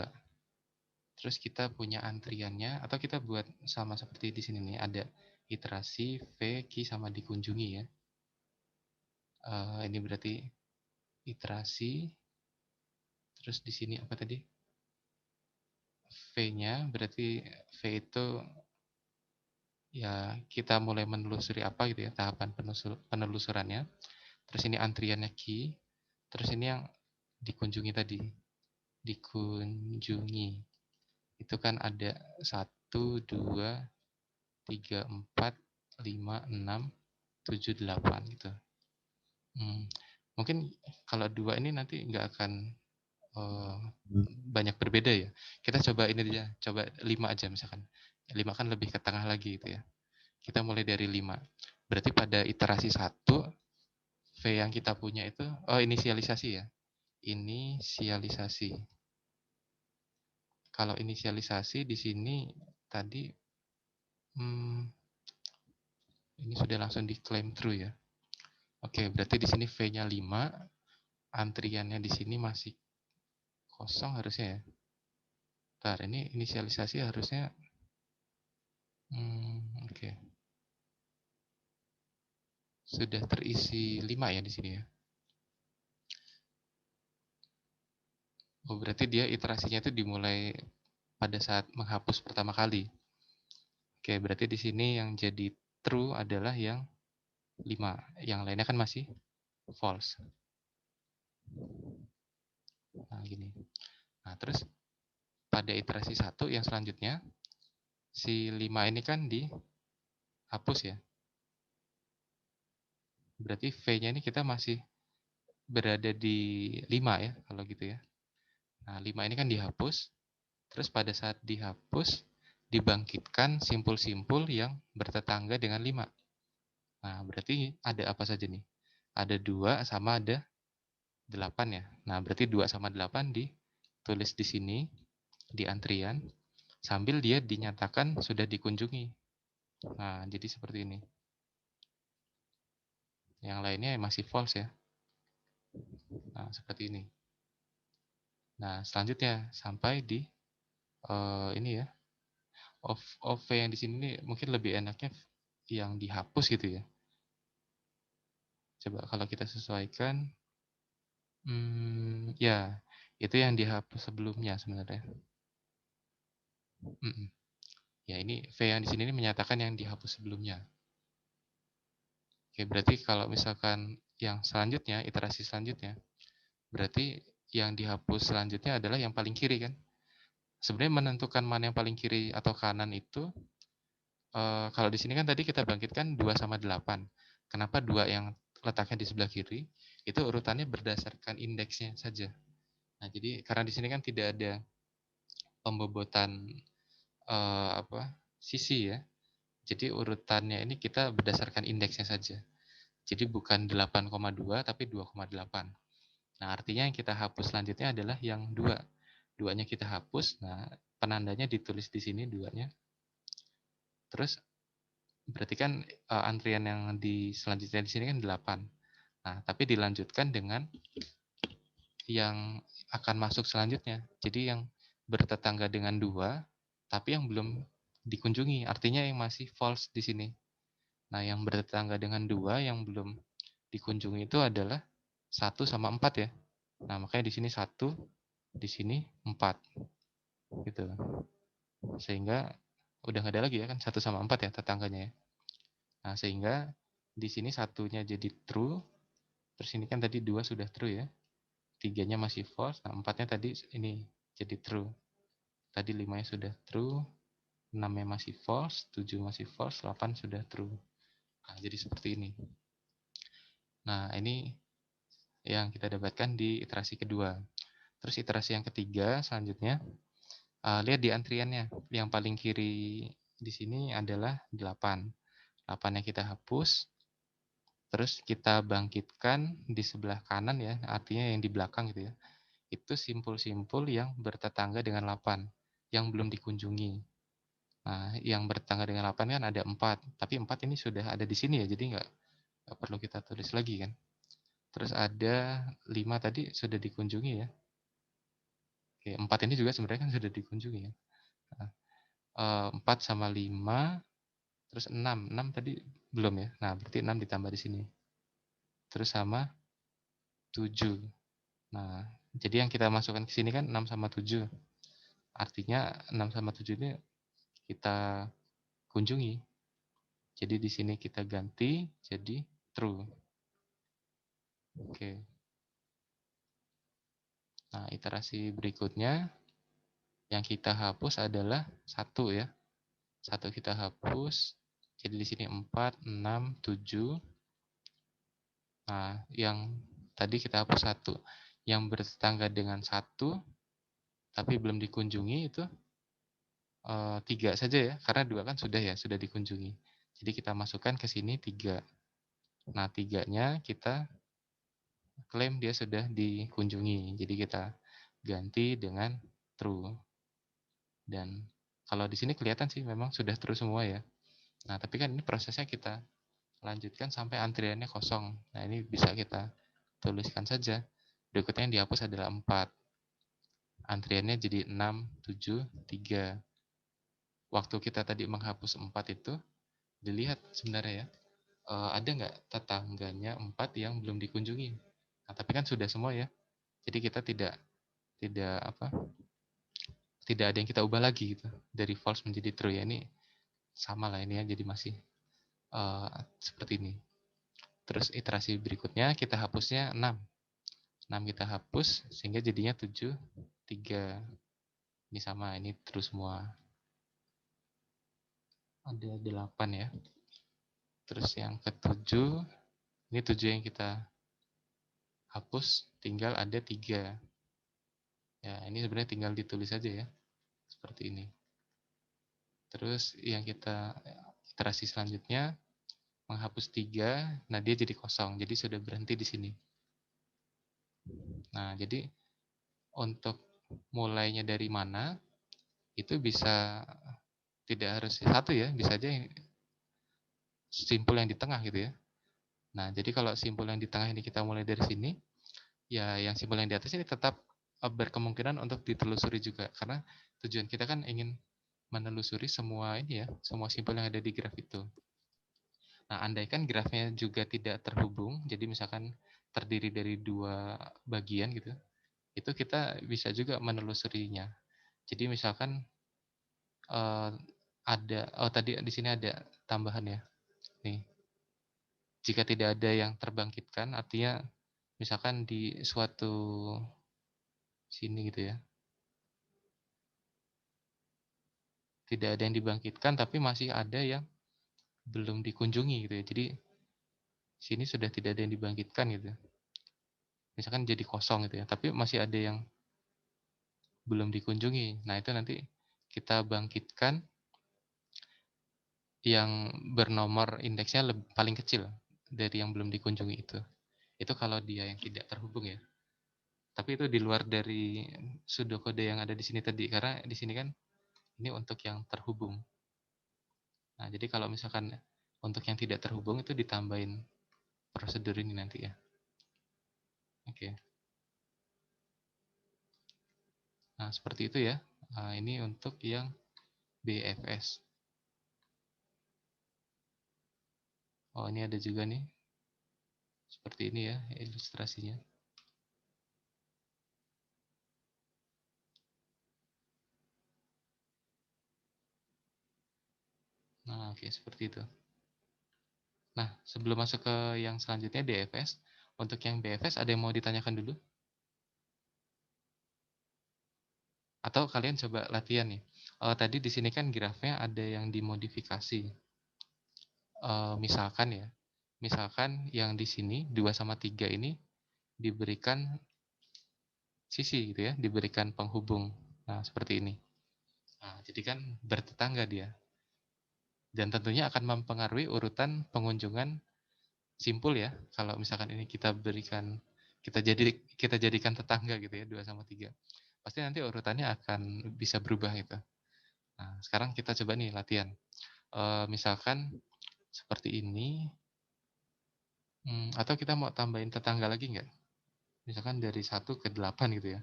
Terus kita punya antriannya, atau kita buat sama seperti di sini nih, ada iterasi, V, Q, sama dikunjungi ya. Ini berarti iterasi, terus di sini apa tadi? V-nya, berarti V itu ya kita mulai menelusuri apa gitu ya, tahapan penelusurannya. Terus ini antriannya Q, terus ini yang dikunjungi tadi, dikunjungi. Itu kan ada 1, 2, 3, 4, 5, 6, 7, 8 gitu. Mungkin kalau 2 ini nanti nggak akan banyak berbeda ya. Kita coba ini aja, coba 5 aja misalkan. 5 kan lebih ke tengah lagi gitu ya. Kita mulai dari 5. Berarti pada iterasi 1, V yang kita punya itu, inisialisasi ya. Inisialisasi. Kalau inisialisasi di sini tadi, ini sudah langsung diklaim true ya. Oke, berarti di sini V-nya 5, antriannya di sini masih kosong harusnya ya. Bentar, ini inisialisasi harusnya, oke. Sudah terisi 5 ya di sini ya. Oh, berarti dia iterasinya itu dimulai pada saat menghapus pertama kali. Oke, berarti di sini yang jadi true adalah yang 5. Yang lainnya kan masih false. Nah, gini. Nah, terus pada iterasi 1 yang selanjutnya, si 5 ini kan dihapus ya. Berarti V-nya ini kita masih berada di 5 ya, kalau gitu ya. Nah, 5 ini kan dihapus, terus pada saat dihapus, dibangkitkan simpul-simpul yang bertetangga dengan 5. Nah, berarti ada apa saja nih? Ada 2 sama ada 8 ya. Nah, berarti 2 sama 8 ditulis di sini, di antrian, sambil dia dinyatakan sudah dikunjungi. Nah, jadi seperti ini. Yang lainnya masih false ya. Nah, seperti ini. Nah, selanjutnya sampai di ini ya. OV yang di sini mungkin lebih enaknya yang dihapus gitu ya. Coba kalau kita sesuaikan, ya itu yang dihapus sebelumnya sebenarnya. Ya ini V yang di sini menyatakan yang dihapus sebelumnya. Oke, berarti kalau misalkan yang selanjutnya, iterasi selanjutnya, berarti yang dihapus selanjutnya adalah yang paling kiri kan? Sebenarnya menentukan mana yang paling kiri atau kanan itu, kalau di sini kan tadi kita bangkitkan 2 sama 8. Kenapa 2 yang letaknya di sebelah kiri? Itu urutannya berdasarkan indeksnya saja. Nah, jadi karena di sini kan tidak ada pembobotan sisi ya. Jadi urutannya ini kita berdasarkan indeksnya saja. Jadi bukan 8,2 tapi 2,8. Nah, artinya yang kita hapus selanjutnya adalah yang 2. 2-nya kita hapus. Nah, penandanya ditulis di sini 2-nya. Terus berarti kan antrian yang selanjutnya di sini kan 8. Nah, tapi dilanjutkan dengan yang akan masuk selanjutnya. Jadi yang bertetangga dengan 2, tapi yang belum dikunjungi. Artinya yang masih false di sini. Nah, yang bertetangga dengan 2 yang belum dikunjungi itu adalah 1 sama 4 ya. Nah, makanya di sini 1, di sini 4. Gitu. Sehingga udah nggak ada lagi ya kan 1 sama 4 ya tetangganya ya. Nah, sehingga di sini satunya jadi true. Terus ini kan tadi 2 sudah true ya. 3-nya masih false. Nah, 4-nya tadi ini jadi true. Tadi 5-nya sudah true. 6-nya masih false. 7 masih false. 8 sudah true. Nah, jadi seperti ini. Nah, ini yang kita dapatkan di iterasi kedua. Terus iterasi yang ketiga selanjutnya, lihat di antriannya. Yang paling kiri di sini adalah 8. 8-nya kita hapus. Terus kita bangkitkan di sebelah kanan ya, artinya yang di belakang gitu ya. Itu simpul-simpul yang bertetangga dengan 8, yang belum dikunjungi. Nah, yang bertetangga dengan 8 kan ada 4, tapi 4 ini sudah ada di sini ya, jadi nggak perlu kita tulis lagi kan. Terus ada 5 tadi sudah dikunjungi ya. Oke, 4 ini juga sebenarnya kan sudah dikunjungi ya. Nah, 4 sama 5, terus 6. 6 tadi belum ya. Nah, berarti 6 ditambah di sini. Terus sama 7. Nah, jadi yang kita masukkan ke sini kan 6 sama 7. Artinya 6 sama 7 ini kita kunjungi. Jadi di sini kita ganti jadi true. Oke. Nah, iterasi berikutnya yang kita hapus adalah 1 ya. 1 kita hapus. Jadi di sini 4, 6, 7. Nah, yang tadi kita hapus 1. Yang bertetangga dengan 1 tapi belum dikunjungi itu 3 saja ya, karena 2 kan sudah ya, sudah dikunjungi. Jadi kita masukkan ke sini 3. Nah, 3-nya kita klaim dia sudah dikunjungi. Jadi kita ganti dengan true. Dan kalau di sini kelihatan sih memang sudah true semua ya. Nah, tapi kan ini prosesnya kita lanjutkan sampai antriannya kosong. Nah, ini bisa kita tuliskan saja. Berikutnya yang dihapus adalah 4. Antriannya jadi 6, 7, 3. Waktu kita tadi menghapus 4 itu, dilihat sebenarnya ya, ada nggak tetangganya 4 yang belum dikunjungi. Nah, tapi kan sudah semua ya. Jadi kita tidak apa? Tidak ada yang kita ubah lagi gitu. Dari false menjadi true ya, ini sama lah ini ya, jadi masih seperti ini. Terus iterasi berikutnya kita hapusnya 6. 6 kita hapus sehingga jadinya 7, 3. Ini sama, ini true semua. Ada 8 ya. Terus yang ketujuh, ini 7 yang kita hapus, tinggal ada 3. Ya, ini sebenarnya tinggal ditulis saja ya. Seperti ini. Terus yang kita iterasi selanjutnya menghapus 3, nah dia jadi kosong. Jadi sudah berhenti di sini. Nah, jadi untuk mulainya dari mana itu bisa tidak harus satu ya, bisa aja yang simpul yang di tengah gitu ya. Nah, jadi kalau simpul yang di tengah ini kita mulai dari sini, ya yang simpul yang di atas ini tetap berkemungkinan untuk ditelusuri juga karena tujuan kita kan ingin menelusuri semua ini ya, semua simpul yang ada di graf itu. Nah, andaikan grafnya juga tidak terhubung, jadi misalkan terdiri dari 2 bagian gitu, itu kita bisa juga menelusurinya. Jadi misalkan ada, oh tadi di sini ada tambahan ya. Nih, jika tidak ada yang terbangkitkan, artinya misalkan di suatu sini gitu ya, tidak ada yang dibangkitkan, tapi masih ada yang belum dikunjungi gitu ya. Jadi sini sudah tidak ada yang dibangkitkan gitu. Misalkan jadi kosong gitu ya, tapi masih ada yang belum dikunjungi. Nah, itu nanti kita bangkitkan yang bernomor indeksnya paling kecil dari yang belum dikunjungi itu. Itu kalau dia yang tidak terhubung ya. Tapi itu di luar dari pseudokode yang ada di sini tadi, karena di sini kan ini untuk yang terhubung. Nah, jadi kalau misalkan untuk yang tidak terhubung itu ditambahin prosedur ini nanti ya. Oke. Nah, seperti itu ya. Nah, ini untuk yang BFS. Oh, ini ada juga nih. Seperti ini ya ilustrasinya. Nah, oke, seperti itu. Nah, sebelum masuk ke yang selanjutnya DFS, untuk yang BFS ada yang mau ditanyakan dulu? Atau kalian coba latihan nih. Tadi di sini kan grafnya ada yang dimodifikasi. Misalkan ya, misalkan yang di sini 2 sama 3 ini diberikan sisi gitu ya, diberikan penghubung. Nah, seperti ini. Nah, jadi kan bertetangga dia. Dan tentunya akan mempengaruhi urutan pengunjungan simpul ya. Kalau misalkan ini kita jadikan tetangga gitu ya, 2 sama 3. Pasti nanti urutannya akan bisa berubah itu. Nah, sekarang kita coba nih latihan. Misalkan seperti ini, atau kita mau tambahin tetangga lagi nggak? Misalkan dari 1 ke 8 gitu ya.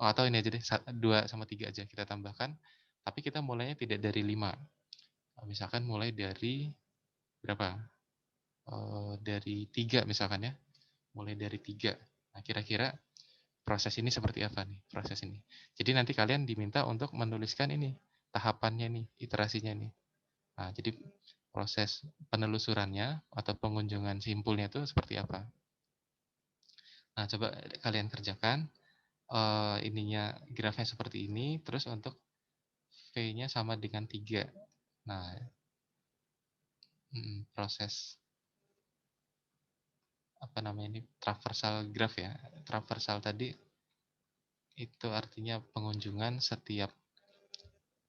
Oh, atau ini aja deh, 2 sama 3 aja kita tambahkan, tapi kita mulainya tidak dari 5. Misalkan mulai dari berapa? Dari 3 misalkan ya. Mulai dari 3. Nah, kira-kira proses ini seperti apa nih, proses ini. Jadi nanti kalian diminta untuk menuliskan ini, tahapannya nih, iterasinya nih. Nah, jadi proses penelusurannya atau pengunjungan simpulnya itu seperti apa. Nah, coba kalian kerjakan, ininya grafnya seperti ini, terus untuk V-nya sama dengan 3. Nah, proses apa namanya ini, traversal graph ya. Traversal tadi itu artinya pengunjungan setiap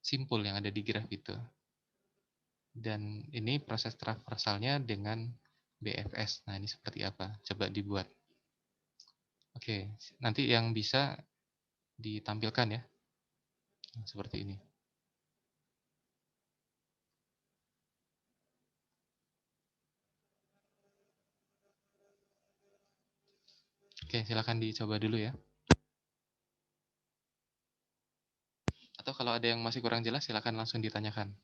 simpul yang ada di graf itu. Dan ini proses traversalnya dengan BFS. Nah, ini seperti apa? Coba dibuat. Oke, nanti yang bisa ditampilkan ya. Nah, seperti ini. Oke, silakan dicoba dulu ya. Atau kalau ada yang masih kurang jelas, silakan langsung ditanyakan.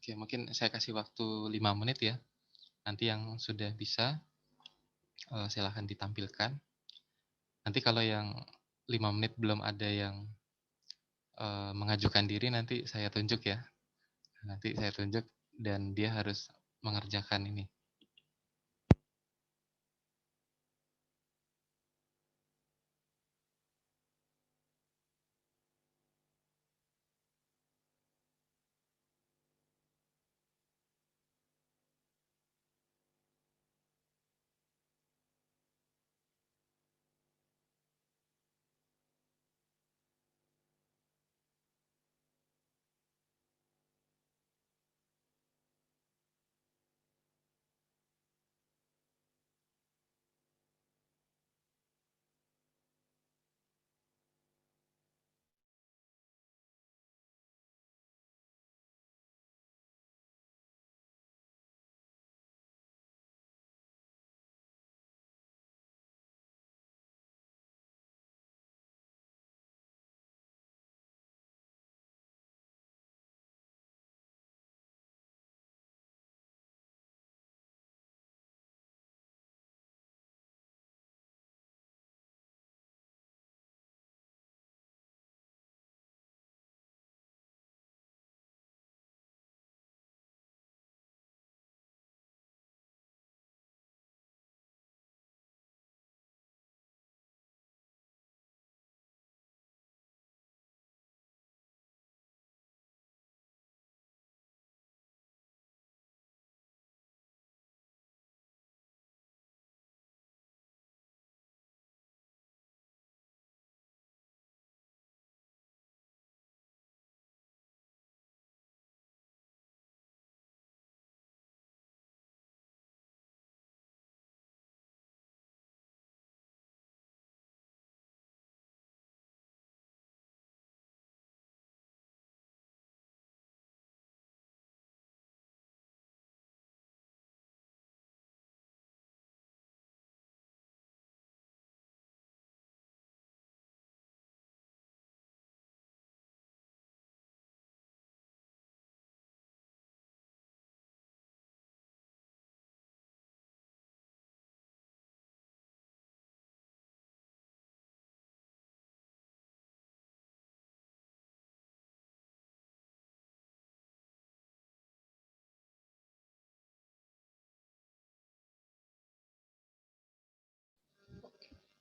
Oke, mungkin saya kasih waktu 5 menit ya. Nanti yang sudah bisa, silahkan ditampilkan. Nanti kalau yang 5 menit belum ada yang mengajukan diri, nanti saya tunjuk ya. Nanti saya tunjuk dan dia harus mengerjakan ini.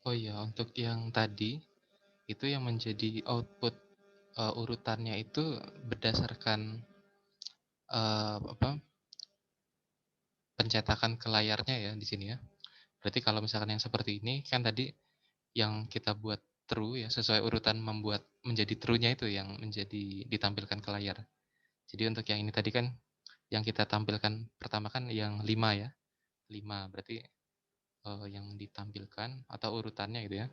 Oh iya, untuk yang tadi itu yang menjadi output urutannya itu berdasarkan apa pencetakan ke layarnya ya di sini ya. Berarti kalau misalkan yang seperti ini kan tadi yang kita buat true ya sesuai urutan membuat menjadi true-nya itu yang menjadi ditampilkan ke layar. Jadi untuk yang ini tadi kan yang kita tampilkan pertama kan yang 5 ya. 5 berarti yang ditampilkan atau urutannya gitu ya.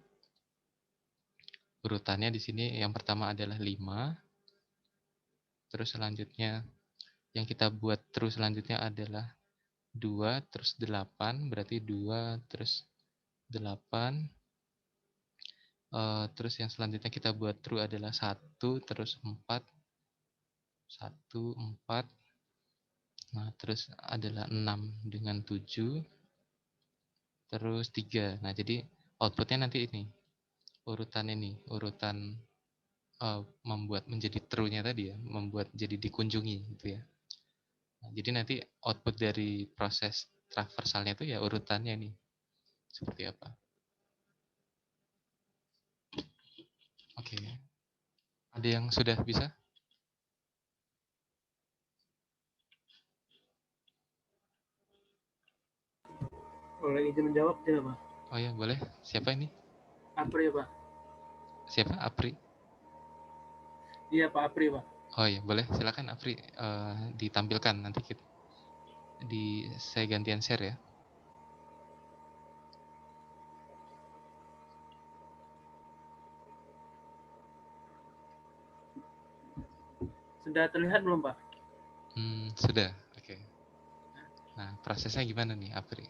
Urutannya di sini yang pertama adalah 5, terus selanjutnya yang kita buat terus selanjutnya adalah 2 terus 8 berarti 2 terus 8 terus yang selanjutnya kita buat true adalah 1 terus 4 1 4 nah terus adalah 6 dengan 7 terus 3. Nah, jadi outputnya nanti ini, urutan membuat menjadi true-nya tadi ya, membuat jadi dikunjungi gitu ya. Nah, jadi nanti output dari proses traversalnya itu ya urutannya nih, seperti apa. Oke, ada yang sudah bisa? Boleh izin menjawab tidak, Pak? Oh ya, boleh. Siapa ini? Apri, Pak. Siapa? Apri? Iya, Pak Apri, Pak. Oh ya, boleh. Silakan Apri ditampilkan nanti saya gantian share ya. Sudah terlihat belum, Pak? Sudah. Oke. Nah, prosesnya gimana nih, Apri?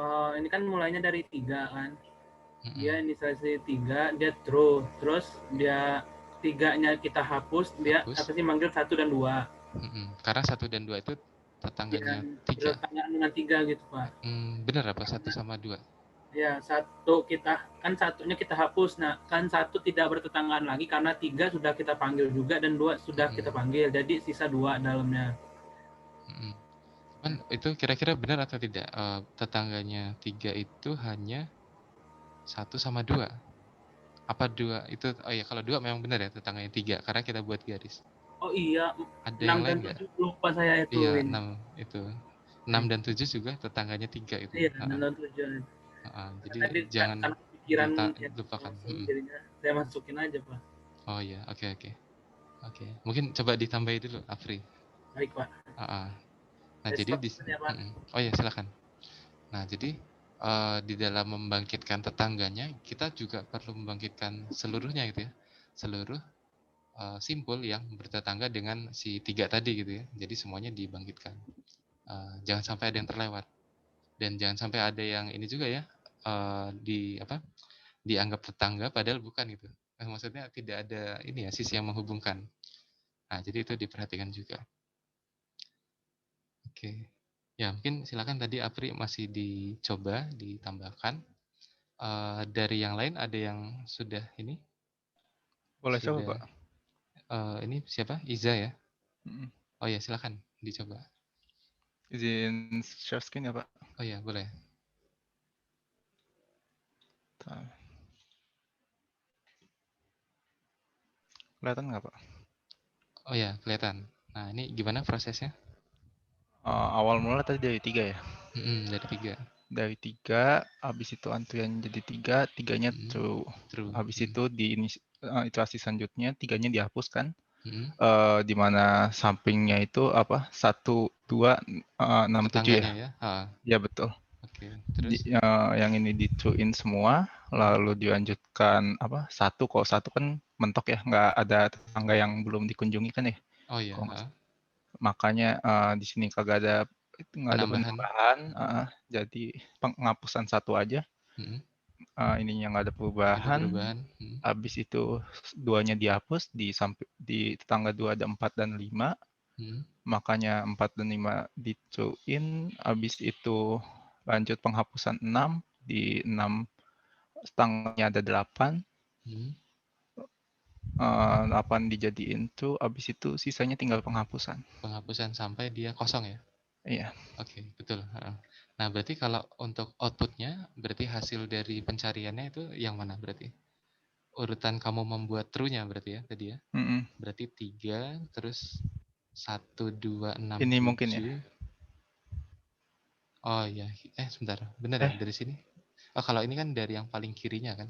Ini kan mulainya dari 3 kan. Dia Mm-mm. inisialisasi 3, dia true. Terus dia 3-nya kita hapus, dia Hapus. apa sih manggil 1 dan 2. Karena 1 dan 2 itu tetangganya Dan 3. bertentangan dengan 3 gitu, Pak. Benar apa 1 Karena sama 2? ya satunya kita hapus. Nah, kan 1 tidak bertetanggaan lagi karena 3 sudah kita panggil juga dan 2 sudah kita panggil. Jadi sisa 2 dalamnya. Cuman itu kira-kira benar atau tidak? Tetangganya 3 itu hanya 1 sama 2. Apa 2 itu? Oh ya, kalau 2 memang benar ya tetangganya 3 karena kita buat garis. Oh iya, Ada 6 yang dan lain nggak? 7 lupa saya Iya, ituin. 6 itu. 6 dan 7 juga tetangganya 3 itu. Iya, 6 dan 7. Jadi Tadi jangan karena pikiran yang dilupakan. langsung jadinya saya masukin aja, Pak. Oh ya, oke. Mungkin coba ditambahi dulu, Afri. Baik, Pak. Nah, Saya jadi stop ya, Pak. oh ya silakan. Nah, jadi di dalam membangkitkan tetangganya, kita juga perlu membangkitkan seluruhnya gitu ya. Seluruh simpul yang bertetangga dengan si 3 tadi gitu ya. Jadi semuanya dibangkitkan. Jangan sampai ada yang terlewat. Dan jangan sampai ada yang ini juga ya, dianggap tetangga padahal bukan gitu. Maksudnya tidak ada ini ya, sisi yang menghubungkan. Nah, jadi itu diperhatikan juga. Oke. Ya, mungkin silakan tadi Apri masih dicoba ditambahkan. Dari yang lain ada yang sudah ini? Boleh coba, Sudah Pak. ini siapa? Iza ya? Mm. Oh ya, silakan dicoba. Izin share screen ya, Pak? Oh ya, boleh. Kelihatan nggak, Pak? Oh ya, kelihatan. Nah, ini gimana prosesnya? Awal mula tadi dari 3 ya? Dari 3. Dari 3, habis itu antrian jadi 3, 3-nya true. True. Habis itu di iterasi selanjutnya 3-nya dihapuskan. Di mana sampingnya itu 1, 2, 6, 7 Tetangganya ya? ya? Ya, betul. Oke, terus? Yang ini di-true-in semua, lalu dilanjutkan 1, kalau 1 kan mentok ya, nggak ada tetangga yang belum dikunjungi kan ya? Oh iya, Makanya di sini nggak ada penambahan, jadi penghapusan 1 aja. Ininya nggak ada perubahan. Habis itu 2-nya dihapus, di tetangga 2 ada 4 dan 5. Makanya 4 dan 5 di-true-in, habis itu lanjut penghapusan 6, di 6 tetangganya ada 8. 8 dijadiin true, habis itu sisanya tinggal penghapusan. Penghapusan sampai dia kosong ya? Iya. Oke, betul. Nah, berarti kalau untuk outputnya, berarti hasil dari pencariannya itu yang mana berarti? Urutan kamu membuat true-nya berarti ya tadi ya? Berarti 3, terus 1, 2, 6, Ini mungkin ya. 7. Oh iya, sebentar. Bener ya dari sini? Oh, kalau ini kan dari yang paling kirinya kan?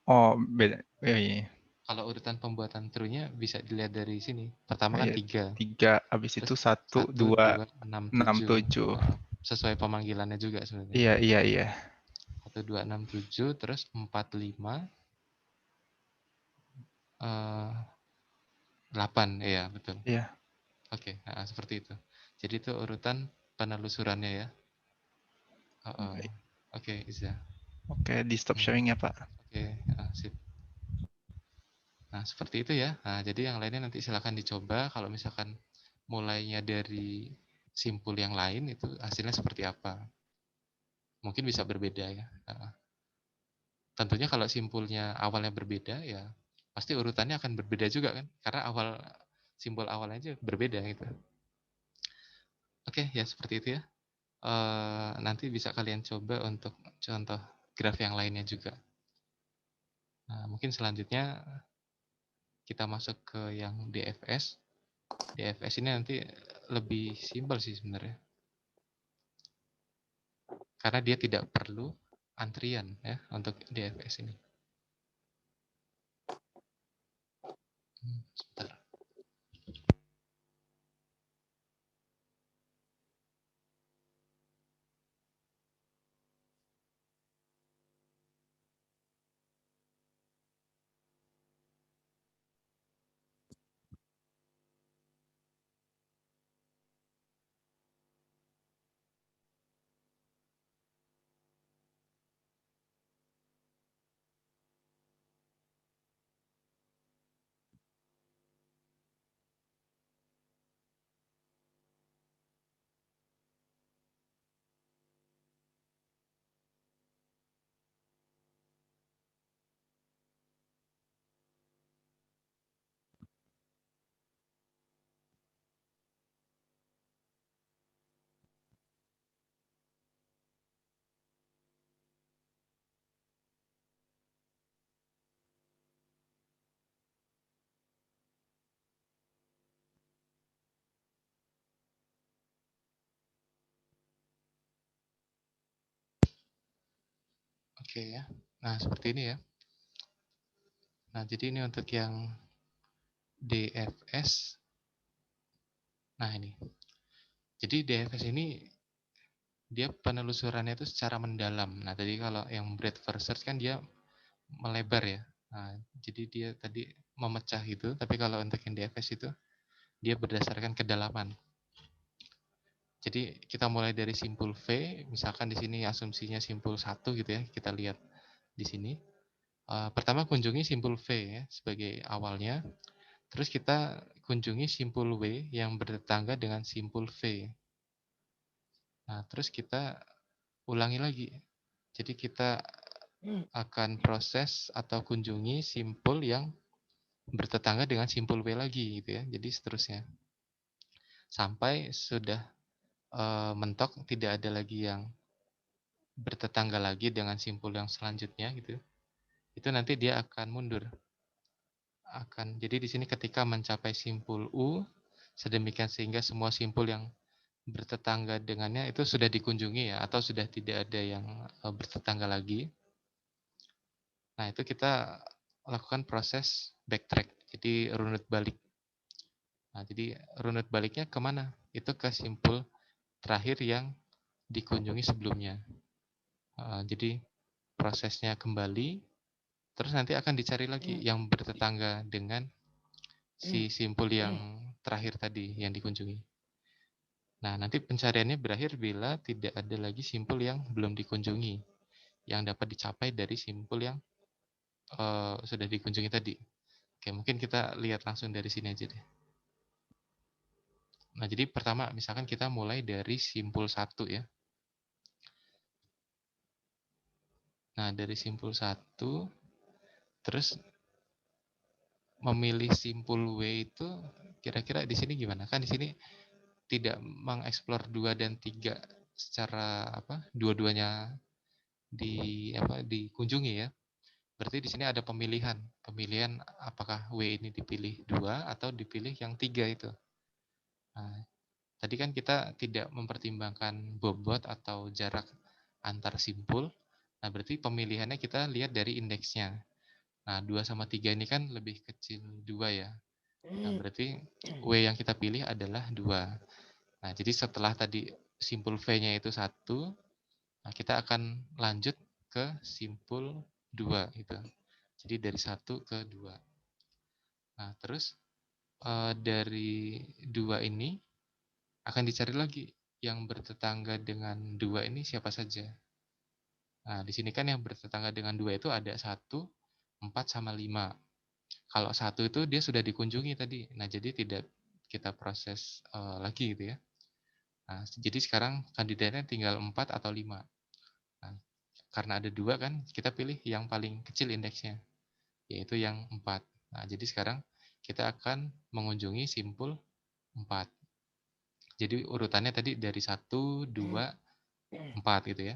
Oh, beda. Iya. Kalau urutan pembuatan true-nya bisa dilihat dari sini. Pertama kan 3. 3, habis Terus itu 1, 1, 2, 2, 6, 6, 7. 7. Sesuai pemanggilannya juga sebenarnya. Iya. 1, 2, 6, 7, terus 4, 5, 8. Iya, betul. Iya. Oke, seperti itu. Jadi itu urutan penelusurannya ya. Oke, Iza. Oke, di stop sharing ya, Pak. Oke, sip. Nah, seperti itu ya. Nah, jadi yang lainnya nanti silakan dicoba. Kalau misalkan mulainya dari simpul yang lain, itu hasilnya seperti apa. Mungkin bisa berbeda ya. Tentunya kalau simpulnya awalnya berbeda, ya pasti urutannya akan berbeda juga kan. Karena simpul awalnya aja berbeda gitu. Oke, ya seperti itu ya. Nanti bisa kalian coba untuk contoh graf yang lainnya juga. Nah, mungkin selanjutnya kita masuk ke yang DFS. DFS ini nanti lebih simpel sih sebenarnya. Karena dia tidak perlu antrian ya untuk DFS ini. Sebentar. Oke ya. Nah, seperti ini ya. Nah, jadi ini untuk yang DFS. Nah, ini. Jadi DFS ini dia penelusurannya itu secara mendalam. Nah, tadi kalau yang breadth first search kan dia melebar ya. Nah, jadi dia tadi memecah itu, tapi kalau untuk yang DFS itu dia berdasarkan kedalaman. Jadi kita mulai dari simpul V, misalkan di sini asumsinya simpul 1 gitu ya, kita lihat di sini. Pertama kunjungi simpul V ya sebagai awalnya, terus kita kunjungi simpul W yang bertetangga dengan simpul V. Nah, terus kita ulangi lagi. Jadi kita akan proses atau kunjungi simpul yang bertetangga dengan simpul W lagi gitu ya. Jadi seterusnya. Sampai sudah mentok tidak ada lagi yang bertetangga lagi dengan simpul yang selanjutnya gitu. Itu nanti dia akan mundur. Jadi di sini ketika mencapai simpul U sedemikian sehingga semua simpul yang bertetangga dengannya itu sudah dikunjungi ya atau sudah tidak ada yang bertetangga lagi. Nah, itu kita lakukan proses backtrack. Jadi runut balik. Nah, jadi runut baliknya kemana? Itu ke simpul terakhir yang dikunjungi sebelumnya. Jadi prosesnya kembali, terus nanti akan dicari lagi yang bertetangga dengan si simpul yang terakhir tadi yang dikunjungi. Nah, nanti pencariannya berakhir bila tidak ada lagi simpul yang belum dikunjungi, yang dapat dicapai dari simpul yang sudah dikunjungi tadi. Oke, mungkin kita lihat langsung dari sini aja deh. Nah, jadi pertama misalkan kita mulai dari simpul 1 ya. Nah, dari simpul 1, terus memilih simpul W itu kira-kira di sini gimana? Kan di sini tidak mengeksplor 2 dan 3 secara dua-duanya dikunjungi ya. Berarti di sini ada pemilihan apakah W ini dipilih 2 atau dipilih yang 3 itu. Nah, tadi kan kita tidak mempertimbangkan bobot atau jarak antar simpul. Nah, berarti pemilihannya kita lihat dari indeksnya. Nah, 2 sama 3 ini kan lebih kecil 2 ya. Nah, berarti W yang kita pilih adalah 2. Nah, jadi setelah tadi simpul V-nya itu 1, nah kita akan lanjut ke simpul 2 gitu. Jadi dari 1 ke 2. Nah, terus dari 2 ini akan dicari lagi yang bertetangga dengan 2 ini siapa saja. Nah, di sini kan yang bertetangga dengan 2 itu ada 1, 4, sama 5. Kalau 1 itu dia sudah dikunjungi tadi. Nah, jadi tidak kita proses lagi gitu ya. Nah, jadi sekarang kandidatnya tinggal 4 atau 5. Nah, karena ada 2 kan, kita pilih yang paling kecil indeksnya, yaitu yang 4. Nah, jadi sekarang kita akan mengunjungi simpul 4. Jadi urutannya tadi dari 1, 2, 4 gitu ya.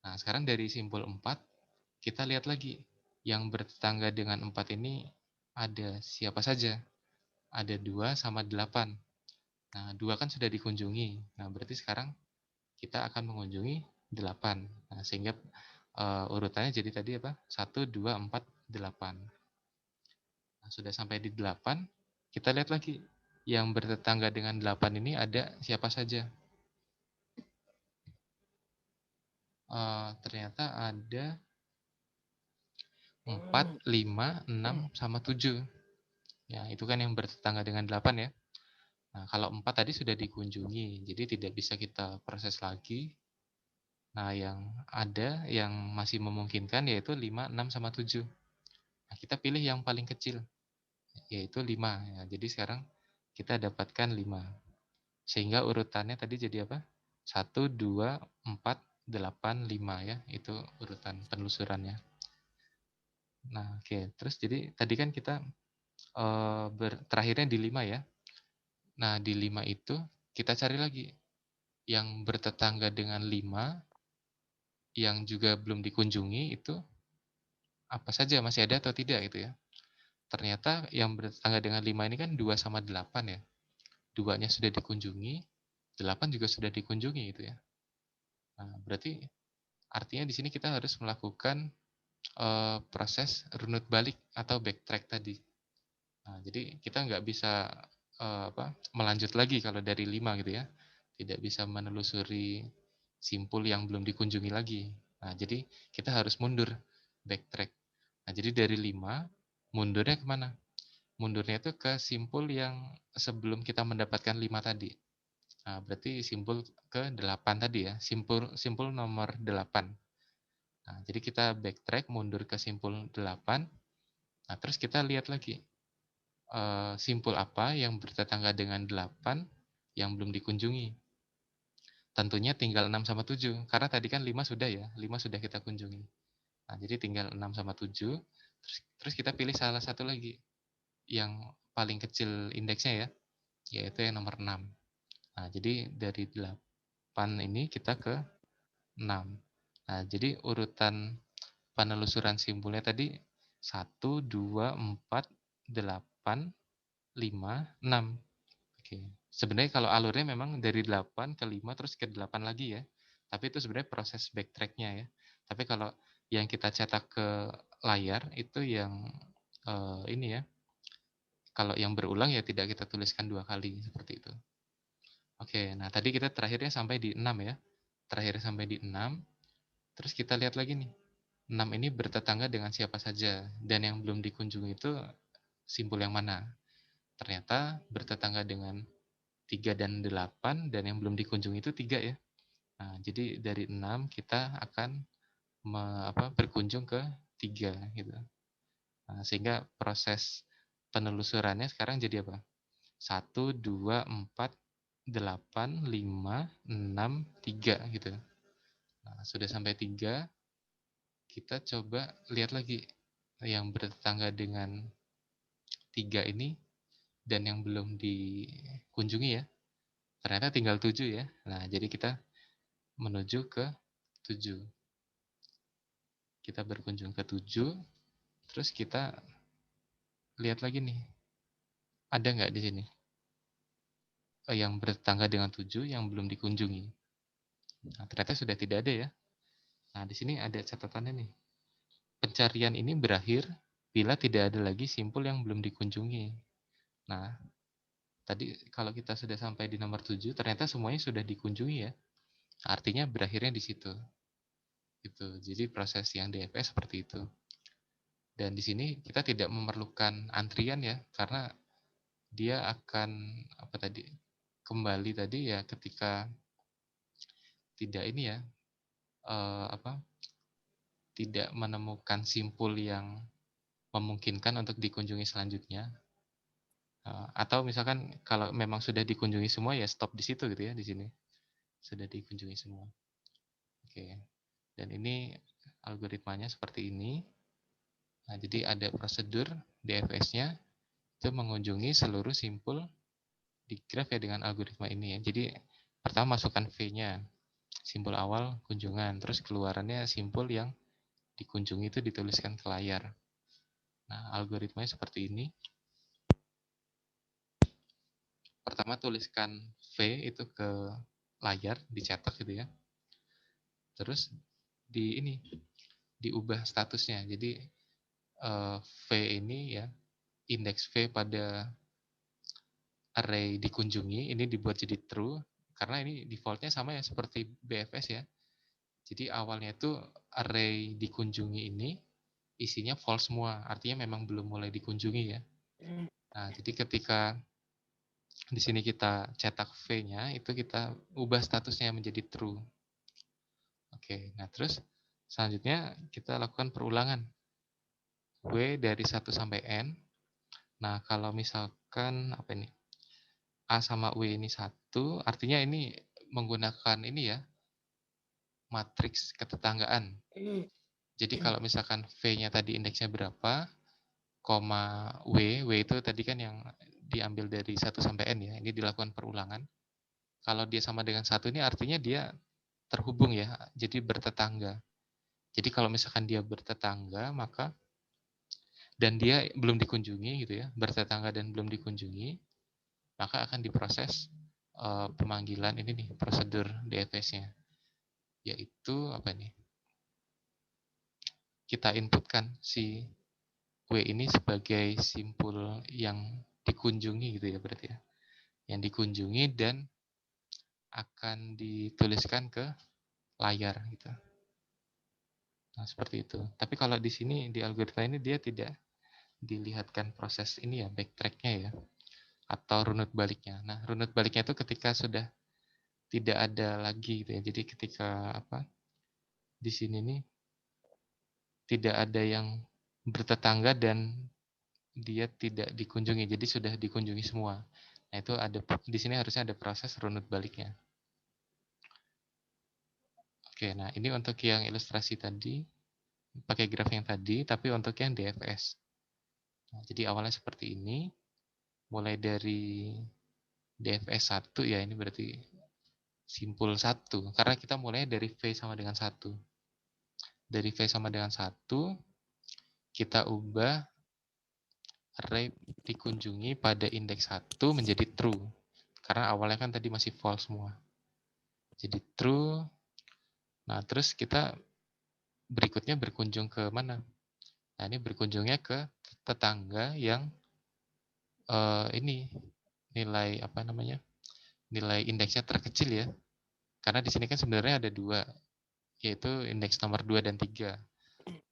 Nah, sekarang dari simpul 4, kita lihat lagi. Yang bertetangga dengan 4 ini ada siapa saja? Ada 2 sama 8. Nah, 2 kan sudah dikunjungi. Nah, berarti sekarang kita akan mengunjungi 8. Nah, sehingga urutannya jadi tadi apa? 1, 2, 4, 8. Nah, sudah sampai di 8, kita lihat lagi. Yang bertetangga dengan 8 ini ada siapa saja? Ternyata ada 4, 5, 6, sama 7. Ya, itu kan yang bertetangga dengan 8 ya. Nah, kalau 4 tadi sudah dikunjungi, jadi tidak bisa kita proses lagi. Nah, yang ada yang masih memungkinkan yaitu 5, 6, sama 7. Nah, kita pilih yang paling kecil, yaitu 5. Ya, jadi sekarang kita dapatkan 5. Sehingga urutannya tadi jadi apa? 1, 2, 4, 8, 5 ya. Itu urutan penelusurannya. Nah, oke. Terus jadi tadi kan kita terakhirnya di 5 ya. Nah, di 5 itu kita cari lagi yang bertetangga dengan 5 yang juga belum dikunjungi itu apa saja, masih ada atau tidak gitu ya. Ternyata yang bertetangga dengan 5 ini kan 2 sama 8 ya. 2-nya sudah dikunjungi, 8 juga sudah dikunjungi gitu ya. Nah, berarti artinya di sini kita harus melakukan proses runut balik atau backtrack tadi. Nah, jadi kita nggak bisa melanjut lagi kalau dari 5 gitu ya. Tidak bisa menelusuri simpul yang belum dikunjungi lagi. Nah, jadi kita harus mundur, backtrack. Nah, jadi dari 5, mundurnya kemana? Mundurnya itu ke simpul yang sebelum kita mendapatkan 5 tadi. Nah, berarti simpul ke 8 tadi ya, simpul nomor 8. Nah, jadi kita backtrack, mundur ke simpul 8. Nah, terus kita lihat lagi, simpul apa yang bertetangga dengan 8 yang belum dikunjungi. Tentunya tinggal 6 sama 7, karena tadi kan 5 sudah ya, 5 sudah kita kunjungi. Nah, jadi tinggal 6 sama 7, terus kita pilih salah satu lagi, yang paling kecil indeksnya ya, yaitu yang nomor 6. Nah, jadi dari 8 ini kita ke 6. Nah, jadi urutan penelusuran simpulnya tadi 1, 2, 4, 8, 5, 6. Oke. Sebenarnya kalau alurnya memang dari 8 ke 5 terus ke 8 lagi ya. Tapi itu sebenarnya proses backtrack-nya ya. Tapi kalau yang kita cetak ke layar itu yang ini ya. Kalau yang berulang ya tidak kita tuliskan 2 kali seperti itu. Oke, nah tadi kita terakhirnya sampai di 6 ya. Terakhir sampai di 6. Terus kita lihat lagi nih. 6 ini bertetangga dengan siapa saja dan yang belum dikunjungi itu simpul yang mana? Ternyata bertetangga dengan 3 dan 8 dan yang belum dikunjungi itu 3 ya. Nah, jadi dari 6 kita akan berkunjung ke 3 gitu. Nah, sehingga proses penelusurannya sekarang jadi apa? 1, 2, 4, 8, 5, 6, 3 gitu. Nah, sudah sampai 3, kita coba lihat lagi yang bertetangga dengan 3 ini dan yang belum dikunjungi ya. Ternyata tinggal 7 ya. Nah, jadi kita menuju ke 7. Kita berkunjung ke 7, terus kita lihat lagi nih, ada nggak di sini yang bertetangga dengan 7 yang belum dikunjungi. Nah, ternyata sudah tidak ada ya. Nah, di sini ada catatannya nih. Pencarian ini berakhir bila tidak ada lagi simpul yang belum dikunjungi. Nah, tadi kalau kita sudah sampai di nomor 7, ternyata semuanya sudah dikunjungi ya. Artinya berakhirnya di situ. Gitu. Jadi proses yang DFS seperti itu. Dan di sini kita tidak memerlukan antrian ya, karena dia akan apa tadi? Kembali tadi ya ketika tidak ini ya, apa? Tidak menemukan simpul yang memungkinkan untuk dikunjungi selanjutnya. Atau misalkan kalau memang sudah dikunjungi semua ya stop di situ gitu ya, di sini. Sudah dikunjungi semua. Oke. Dan ini algoritmanya seperti ini. Nah, jadi ada prosedur DFS-nya itu mengunjungi seluruh simpul di graf ya dengan algoritma ini ya. Jadi pertama masukkan V-nya, simpul awal kunjungan, terus keluarannya simpul yang dikunjungi itu dituliskan ke layar. Nah, algoritmanya seperti ini. Pertama tuliskan V itu ke layar, dicetak gitu ya. Terus di ini diubah statusnya. Jadi V ini ya, indeks V pada array dikunjungi ini dibuat jadi true karena ini defaultnya sama ya seperti BFS ya. Jadi awalnya itu array dikunjungi ini isinya false semua, artinya memang belum mulai dikunjungi ya. Nah, jadi ketika di sini kita cetak V-nya, itu kita ubah statusnya menjadi true. Oke, nah terus selanjutnya kita lakukan perulangan. W dari 1 sampai N. Nah, kalau misalkan apa ini? A sama W ini 1, artinya ini menggunakan ini ya, matriks ketetanggaan. Jadi kalau misalkan V-nya tadi indeksnya berapa, koma W itu tadi kan yang diambil dari 1 sampai N ya, ini dilakukan perulangan. Kalau dia sama dengan 1 ini artinya dia terhubung ya, jadi bertetangga. Jadi kalau misalkan dia bertetangga, maka dan dia belum dikunjungi gitu ya, bertetangga dan belum dikunjungi, maka akan diproses pemanggilan ini nih, prosedur DFS-nya. Yaitu apa nih? Kita inputkan si W ini sebagai simpul yang dikunjungi gitu ya berarti ya. Yang dikunjungi dan akan dituliskan ke layar gitu. Nah, seperti itu. Tapi kalau di sini di algoritma ini dia tidak dilihatkan proses ini ya, backtrack-nya ya, atau runut baliknya. Nah, runut baliknya itu ketika sudah tidak ada lagi gitu ya. Jadi ketika apa? Di sini nih tidak ada yang bertetangga dan dia tidak dikunjungi. Jadi sudah dikunjungi semua. Nah, itu ada di sini harusnya ada proses runut baliknya. Oke, nah ini untuk yang ilustrasi tadi pakai graf yang tadi, tapi untuk yang DFS. Nah, jadi awalnya seperti ini, mulai dari DFS 1 ya, ini berarti simpul 1, karena kita mulai dari V sama dengan 1. Dari V sama dengan 1, kita ubah array dikunjungi pada indeks 1 menjadi true. Karena awalnya kan tadi masih false semua. Jadi true. Nah, terus kita berikutnya berkunjung ke mana? Nah, ini berkunjungnya ke tetangga yang ini nilai apa namanya? Nilai indeksnya terkecil ya. Karena di sini kan sebenarnya ada 2, yaitu indeks nomor 2 dan 3.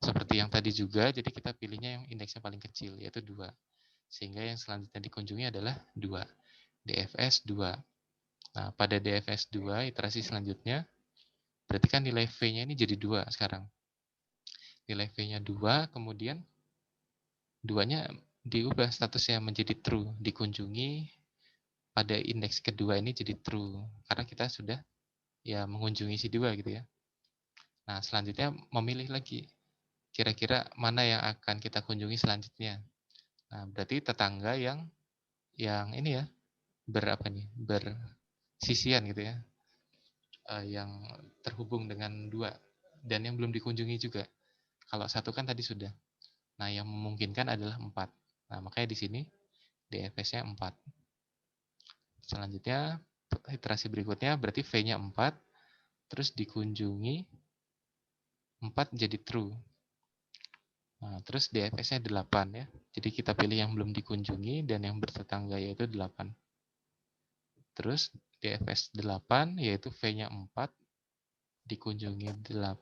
Seperti yang tadi juga, jadi kita pilihnya yang indeksnya paling kecil, yaitu 2. Sehingga yang selanjutnya dikunjungi adalah 2. DFS 2. Nah, pada DFS 2, iterasi selanjutnya, berarti kan nilai V-nya ini jadi 2 sekarang. Nilai V-nya 2, kemudian 2-nya diubah statusnya menjadi true. Dikunjungi pada indeks kedua ini jadi true. Karena kita sudah ya mengunjungi si 2 gitu ya. Nah, selanjutnya memilih lagi. Kira-kira mana yang akan kita kunjungi selanjutnya. Nah, berarti tetangga yang ini ya, berapa nih? sisian gitu ya, yang terhubung dengan 2 dan yang belum dikunjungi juga. Kalau 1 kan tadi sudah. Nah, yang memungkinkan adalah 4. Nah, makanya di sini DFS-nya 4. Selanjutnya, iterasi berikutnya berarti V-nya 4, terus dikunjungi 4 jadi true. Nah, terus DFS-nya 8 ya. Jadi kita pilih yang belum dikunjungi dan yang bertetangga yaitu 8. Terus DFS 8 yaitu V-nya 4, dikunjungi 8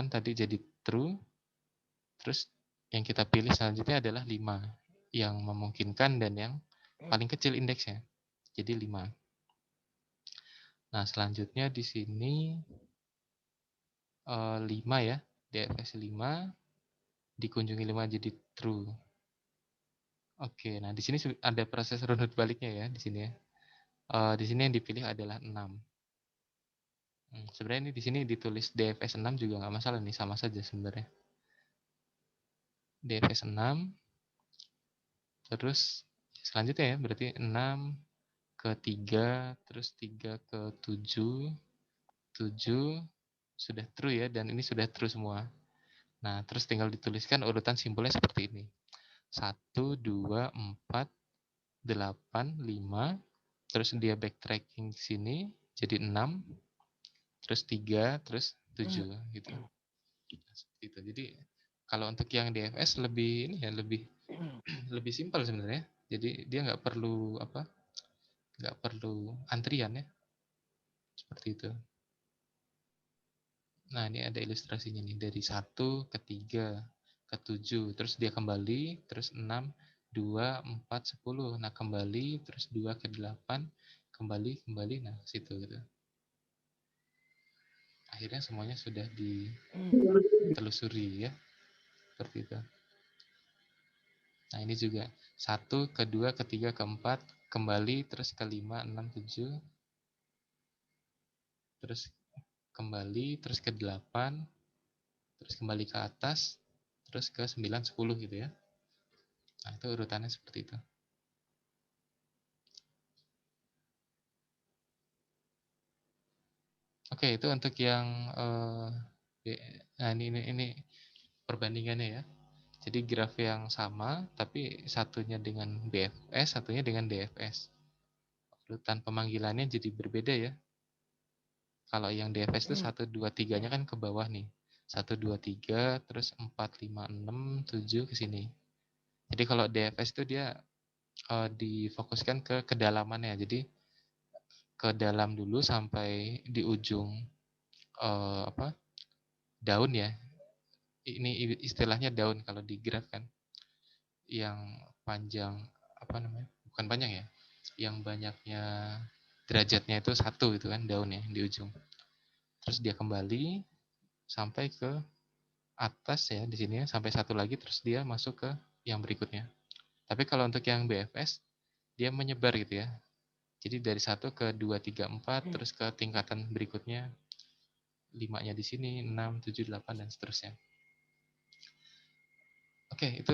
tadi jadi true. Terus yang kita pilih selanjutnya adalah 5 yang memungkinkan dan yang paling kecil indeksnya. Jadi 5. Nah, selanjutnya di sini 5 ya. DFS 5 dikunjungi 5 jadi true. Oke, nah di sini ada proses runut baliknya ya di sini ya. Di sini yang dipilih adalah 6. Sebenarnya ini di sini ditulis DFS 6 juga nggak masalah nih, sama saja sebenarnya. DFS 6, terus selanjutnya ya berarti 6 ke 3, terus 3 ke 7, 7 sudah true ya, dan ini sudah true semua. Nah, terus tinggal dituliskan urutan simpulnya seperti ini. 1, 2, 4, 8, 5, terus dia backtracking ke sini jadi 6, terus 3, terus 7 gitu. Gitu. Jadi kalau untuk yang DFS lebih ini ya lebih simpel sebenarnya. Jadi dia nggak perlu nggak perlu antrian ya, seperti itu. Nah, ini ada ilustrasinya nih dari 1 ke 3 ke 7, terus dia kembali, terus 6, 2, 4, 10. Nah, kembali, terus 2 ke 8, kembali, nah situ gitu. Akhirnya semuanya sudah ditelusuri ya, seperti itu. Nah, ini juga 1 ke 2 ke 3 ke 4, kembali, terus ke 5, 6, 7, terus kembali, terus ke 8, terus kembali ke atas, terus ke 9, 10 gitu ya. Nah, itu urutannya seperti itu. Oke, itu untuk yang nah ini perbandingannya ya. Jadi graf yang sama, tapi satunya dengan BFS, satunya dengan DFS. Urutan pemanggilannya jadi berbeda ya. Kalau yang DFS itu 1, 2, 3-nya kan ke bawah nih. 1, 2, 3, terus 4, 5, 6, 7 ke sini. Jadi kalau DFS itu dia difokuskan ke kedalamannya. Jadi ke dalam dulu sampai di ujung daun ya. Ini istilahnya daun kalau di graf kan. Yang panjang bukan panjang ya, yang banyaknya derajatnya itu 1 itu kan daunnya di ujung. Terus dia kembali sampai ke atas ya di sini ya, sampai 1 lagi, terus dia masuk ke yang berikutnya. Tapi kalau untuk yang BFS dia menyebar gitu ya. Jadi dari 1 ke 2, 3, 4, terus ke tingkatan berikutnya 5-nya di sini, 6, 7, 8 dan seterusnya. Oke, itu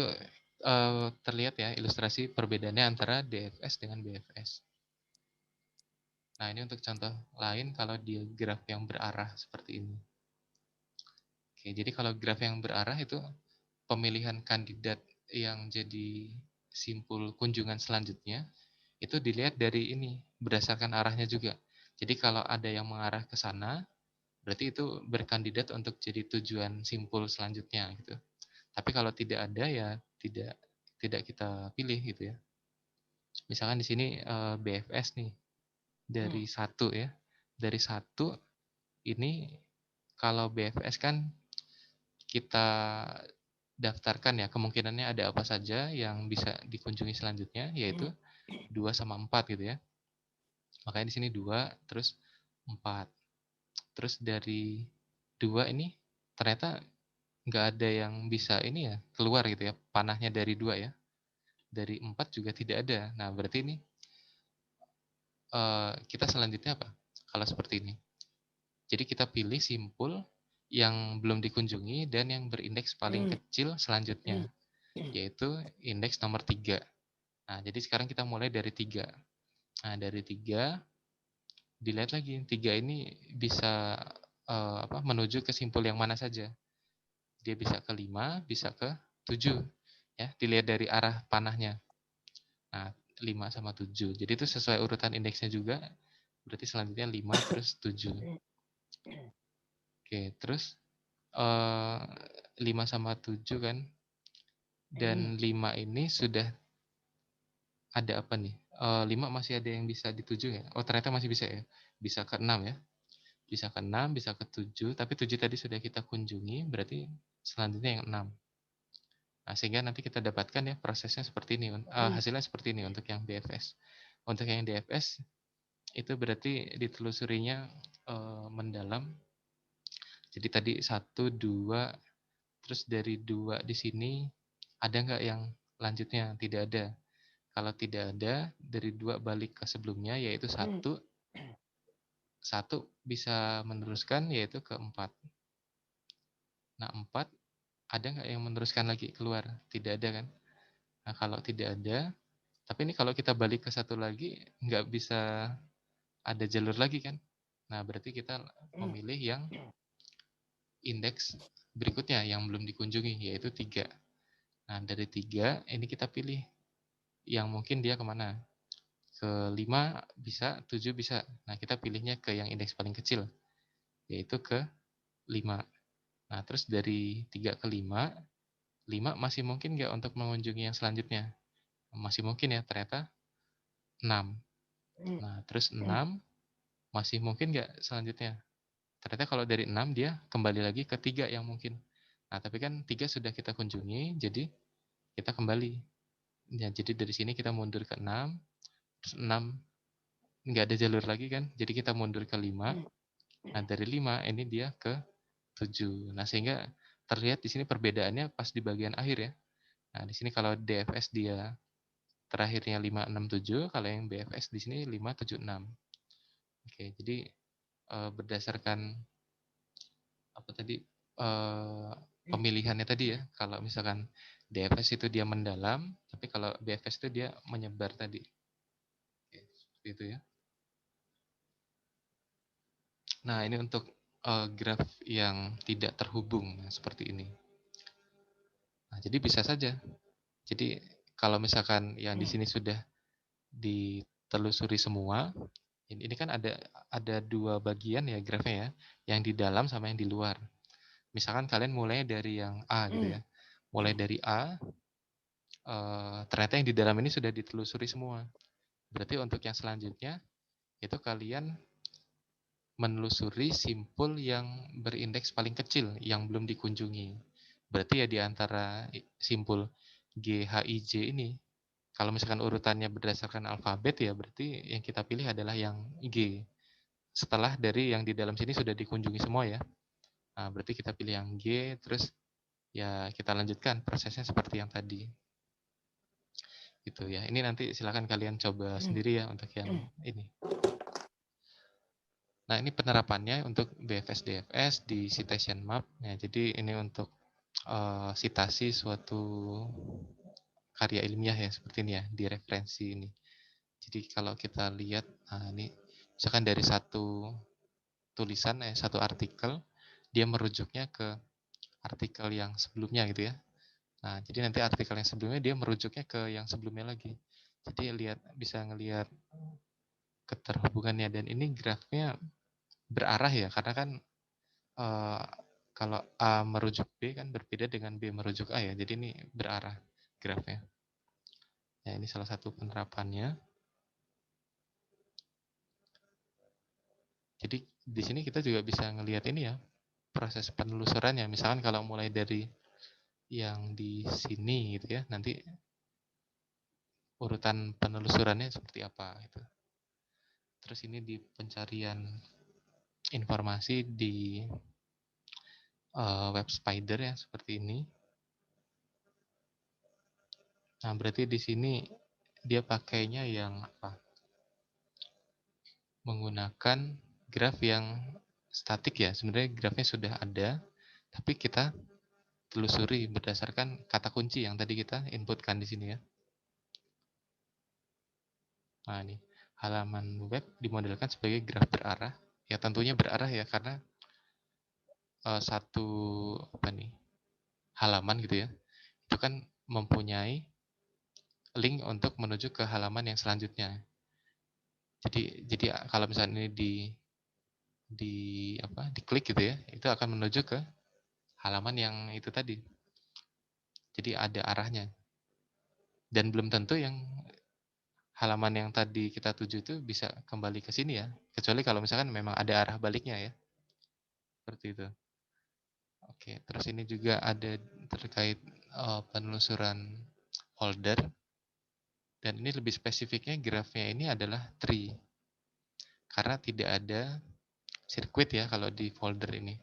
terlihat ya ilustrasi perbedaannya antara DFS dengan BFS. Nah, ini untuk contoh lain kalau di graf yang berarah seperti ini. Oke, jadi kalau graf yang berarah itu pemilihan kandidat yang jadi simpul kunjungan selanjutnya itu dilihat dari ini, berdasarkan arahnya juga. Jadi kalau ada yang mengarah ke sana, berarti itu berkandidat untuk jadi tujuan simpul selanjutnya gitu. Tapi kalau tidak ada ya tidak kita pilih gitu ya. Misalkan di sini BFS nih dari 1 ya. Dari 1 ini kalau BFS kan kita daftarkan ya kemungkinannya ada apa saja yang bisa dikunjungi selanjutnya, yaitu 2 sama 4 gitu ya. Makanya di sini 2 terus 4. Terus dari 2 ini ternyata nggak ada yang bisa ini ya keluar gitu ya, panahnya dari 2 ya. Dari 4 juga tidak ada. Nah, berarti ini kita selanjutnya apa? Kalau seperti ini. Jadi kita pilih simpul yang belum dikunjungi dan yang berindeks paling kecil selanjutnya, yaitu indeks nomor 3. Nah, jadi sekarang kita mulai dari 3. Nah, dari 3 dilihat lagi 3 ini bisa menuju ke simpul yang mana saja. Dia bisa ke 5, bisa ke 7. Ya, dilihat dari arah panahnya. Nah, 5 sama 7. Jadi itu sesuai urutan indeksnya juga. Berarti selanjutnya 5 terus 7. Oke, terus 5 sama 7 kan. Dan 5 ini sudah ada apa nih? 5 masih ada yang bisa dituju ya? Oh, ternyata masih bisa ya. Bisa ke 6 ya. Bisa ke 6, bisa ke 7, tapi 7 tadi sudah kita kunjungi, berarti selanjutnya yang 6. Nah, sehingga nanti kita dapatkan ya prosesnya seperti ini, hasilnya seperti ini untuk yang DFS. Untuk yang DFS itu berarti ditelusurinya mendalam. Jadi tadi 1, 2, terus dari 2 di sini ada nggak yang lanjutnya? Tidak ada. Kalau tidak ada, dari 2 balik ke sebelumnya yaitu 1, 1 bisa meneruskan yaitu ke 4. Nah, 4 ada nggak yang meneruskan lagi keluar? Tidak ada kan? Nah, kalau tidak ada, tapi ini kalau kita balik ke 1 lagi, nggak bisa ada jalur lagi kan? Nah, berarti kita memilih yang indeks berikutnya yang belum dikunjungi, yaitu 3. Nah, dari 3, ini kita pilih yang mungkin dia kemana? Ke 5 bisa, 7 bisa. Nah, kita pilihnya ke yang indeks paling kecil, yaitu ke 5. Nah, terus dari 3 ke 5, 5 masih mungkin nggak untuk mengunjungi yang selanjutnya? Masih mungkin ya, ternyata 6. Nah, terus 6 masih mungkin nggak selanjutnya? Ternyata kalau dari 6 dia kembali lagi ke 3 yang mungkin. Nah, tapi kan 3 sudah kita kunjungi, jadi kita kembali. Ya, jadi dari sini kita mundur ke 6, terus 6 nggak ada jalur lagi kan, jadi kita mundur ke 5. Nah, dari 5 ini dia ke 7. Nah, sehingga terlihat di sini perbedaannya pas di bagian akhir ya. Nah, di sini kalau DFS dia terakhirnya 5, 6, 7, kalau yang BFS di sini 5, 7, 6. Oke, jadi berdasarkan apa tadi pemilihannya tadi ya. Kalau misalkan DFS itu dia mendalam, tapi kalau BFS itu dia menyebar tadi. Oke, seperti itu ya. Nah, ini untuk graf yang tidak terhubung seperti ini. Nah, jadi bisa saja. Jadi kalau misalkan yang di sini sudah ditelusuri semua, ini kan ada 2 bagian ya grafnya ya, yang di dalam sama yang di luar. Misalkan kalian mulai dari yang A gitu ya. Mulai dari A, ternyata yang di dalam ini sudah ditelusuri semua. Berarti untuk yang selanjutnya, itu kalian menelusuri simpul yang berindeks paling kecil, yang belum dikunjungi. Berarti ya di antara simpul G, H, I, J ini, kalau misalkan urutannya berdasarkan alfabet ya berarti yang kita pilih adalah yang G. Setelah dari yang di dalam sini sudah dikunjungi semua ya. Nah, berarti kita pilih yang G, terus ya kita lanjutkan prosesnya seperti yang tadi. Gitu ya. Ini nanti silakan kalian coba sendiri ya untuk yang ini. Nah, ini penerapannya untuk BFS DFS di citation map. Ya, jadi ini untuk citasi suatu karya ilmiah ya seperti ini ya di referensi ini. Jadi kalau kita lihat, nah ini misalkan dari satu tulisan satu artikel, dia merujuknya ke artikel yang sebelumnya gitu ya. Nah, jadi nanti artikel yang sebelumnya dia merujuknya ke yang sebelumnya lagi. Jadi bisa ngelihat keterhubungannya, dan ini grafnya berarah ya karena kan kalau A merujuk B kan berbeda dengan B merujuk A ya. Jadi ini berarah grafnya. Ya, ini salah satu penerapannya. Jadi di sini kita juga bisa ngelihat ini ya, proses penelusurannya. Misalkan kalau mulai dari yang di sini gitu ya, nanti urutan penelusurannya seperti apa gitu. Terus ini di pencarian informasi di web spider ya seperti ini. Nah, berarti di sini dia pakainya yang apa? Menggunakan graf yang statik ya. Sebenarnya grafnya sudah ada, tapi kita telusuri berdasarkan kata kunci yang tadi kita inputkan di sini ya. Nah, ini halaman web dimodelkan sebagai graf berarah. Ya tentunya berarah ya, karena satu halaman gitu ya, itu kan mempunyai link untuk menuju ke halaman yang selanjutnya. Jadi kalau misalnya ini diklik gitu ya, itu akan menuju ke halaman yang itu tadi. Jadi ada arahnya. Dan belum tentu yang halaman yang tadi kita tuju itu bisa kembali ke sini ya. Kecuali kalau misalkan memang ada arah baliknya ya. Seperti itu. Oke, terus ini juga ada terkait penelusuran folder. Dan ini lebih spesifiknya grafnya ini adalah tree. Karena tidak ada sirkuit ya kalau di folder ini.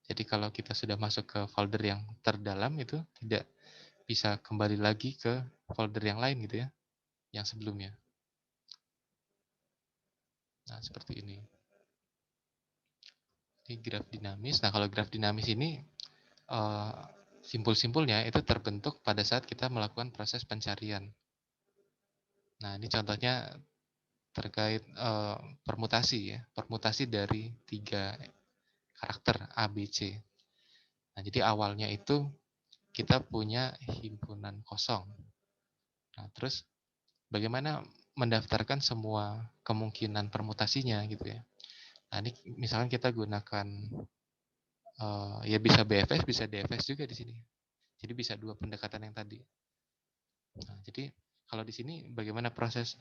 Jadi kalau kita sudah masuk ke folder yang terdalam itu tidak bisa kembali lagi ke folder yang lain gitu ya, yang sebelumnya. Nah, seperti ini. Ini graf dinamis. Nah, kalau graf dinamis ini simpul-simpulnya itu terbentuk pada saat kita melakukan proses pencarian. Nah, ini contohnya terkait permutasi ya, permutasi dari 3 karakter A, B, C. Nah, jadi awalnya itu kita punya himpunan kosong. Nah, terus bagaimana mendaftarkan semua kemungkinan permutasinya gitu ya. Nah, ini misalkan kita gunakan ya bisa BFS, bisa DFS juga di sini. Jadi bisa dua pendekatan yang tadi. Nah, jadi kalau di sini bagaimana proses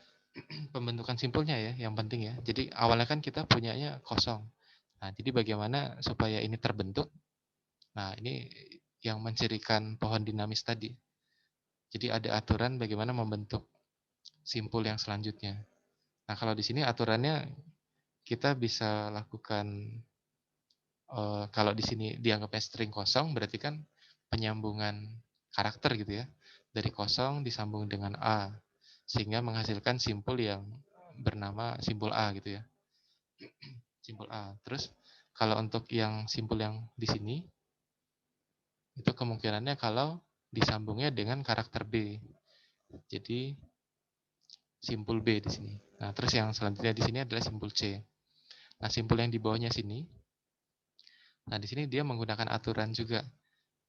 pembentukan simpulnya ya, yang penting ya. Jadi awalnya kan kita punyanya kosong. Nah, jadi bagaimana supaya ini terbentuk? Nah, ini yang mencirikan pohon dinamis tadi. Jadi ada aturan bagaimana membentuk simpul yang selanjutnya. Nah, kalau di sini aturannya kita bisa lakukan kalau di sini dianggapnya string kosong, berarti kan penyambungan karakter gitu ya. Dari kosong disambung dengan A, sehingga menghasilkan simpul yang bernama simpul A gitu ya. Simpul A. Terus kalau untuk yang simpul yang di sini, itu kemungkinannya kalau disambungnya dengan karakter B. Jadi simpul B di sini. Nah, terus yang selanjutnya di sini adalah simpul C. Nah, simpul yang di bawahnya sini, nah di sini dia menggunakan aturan juga.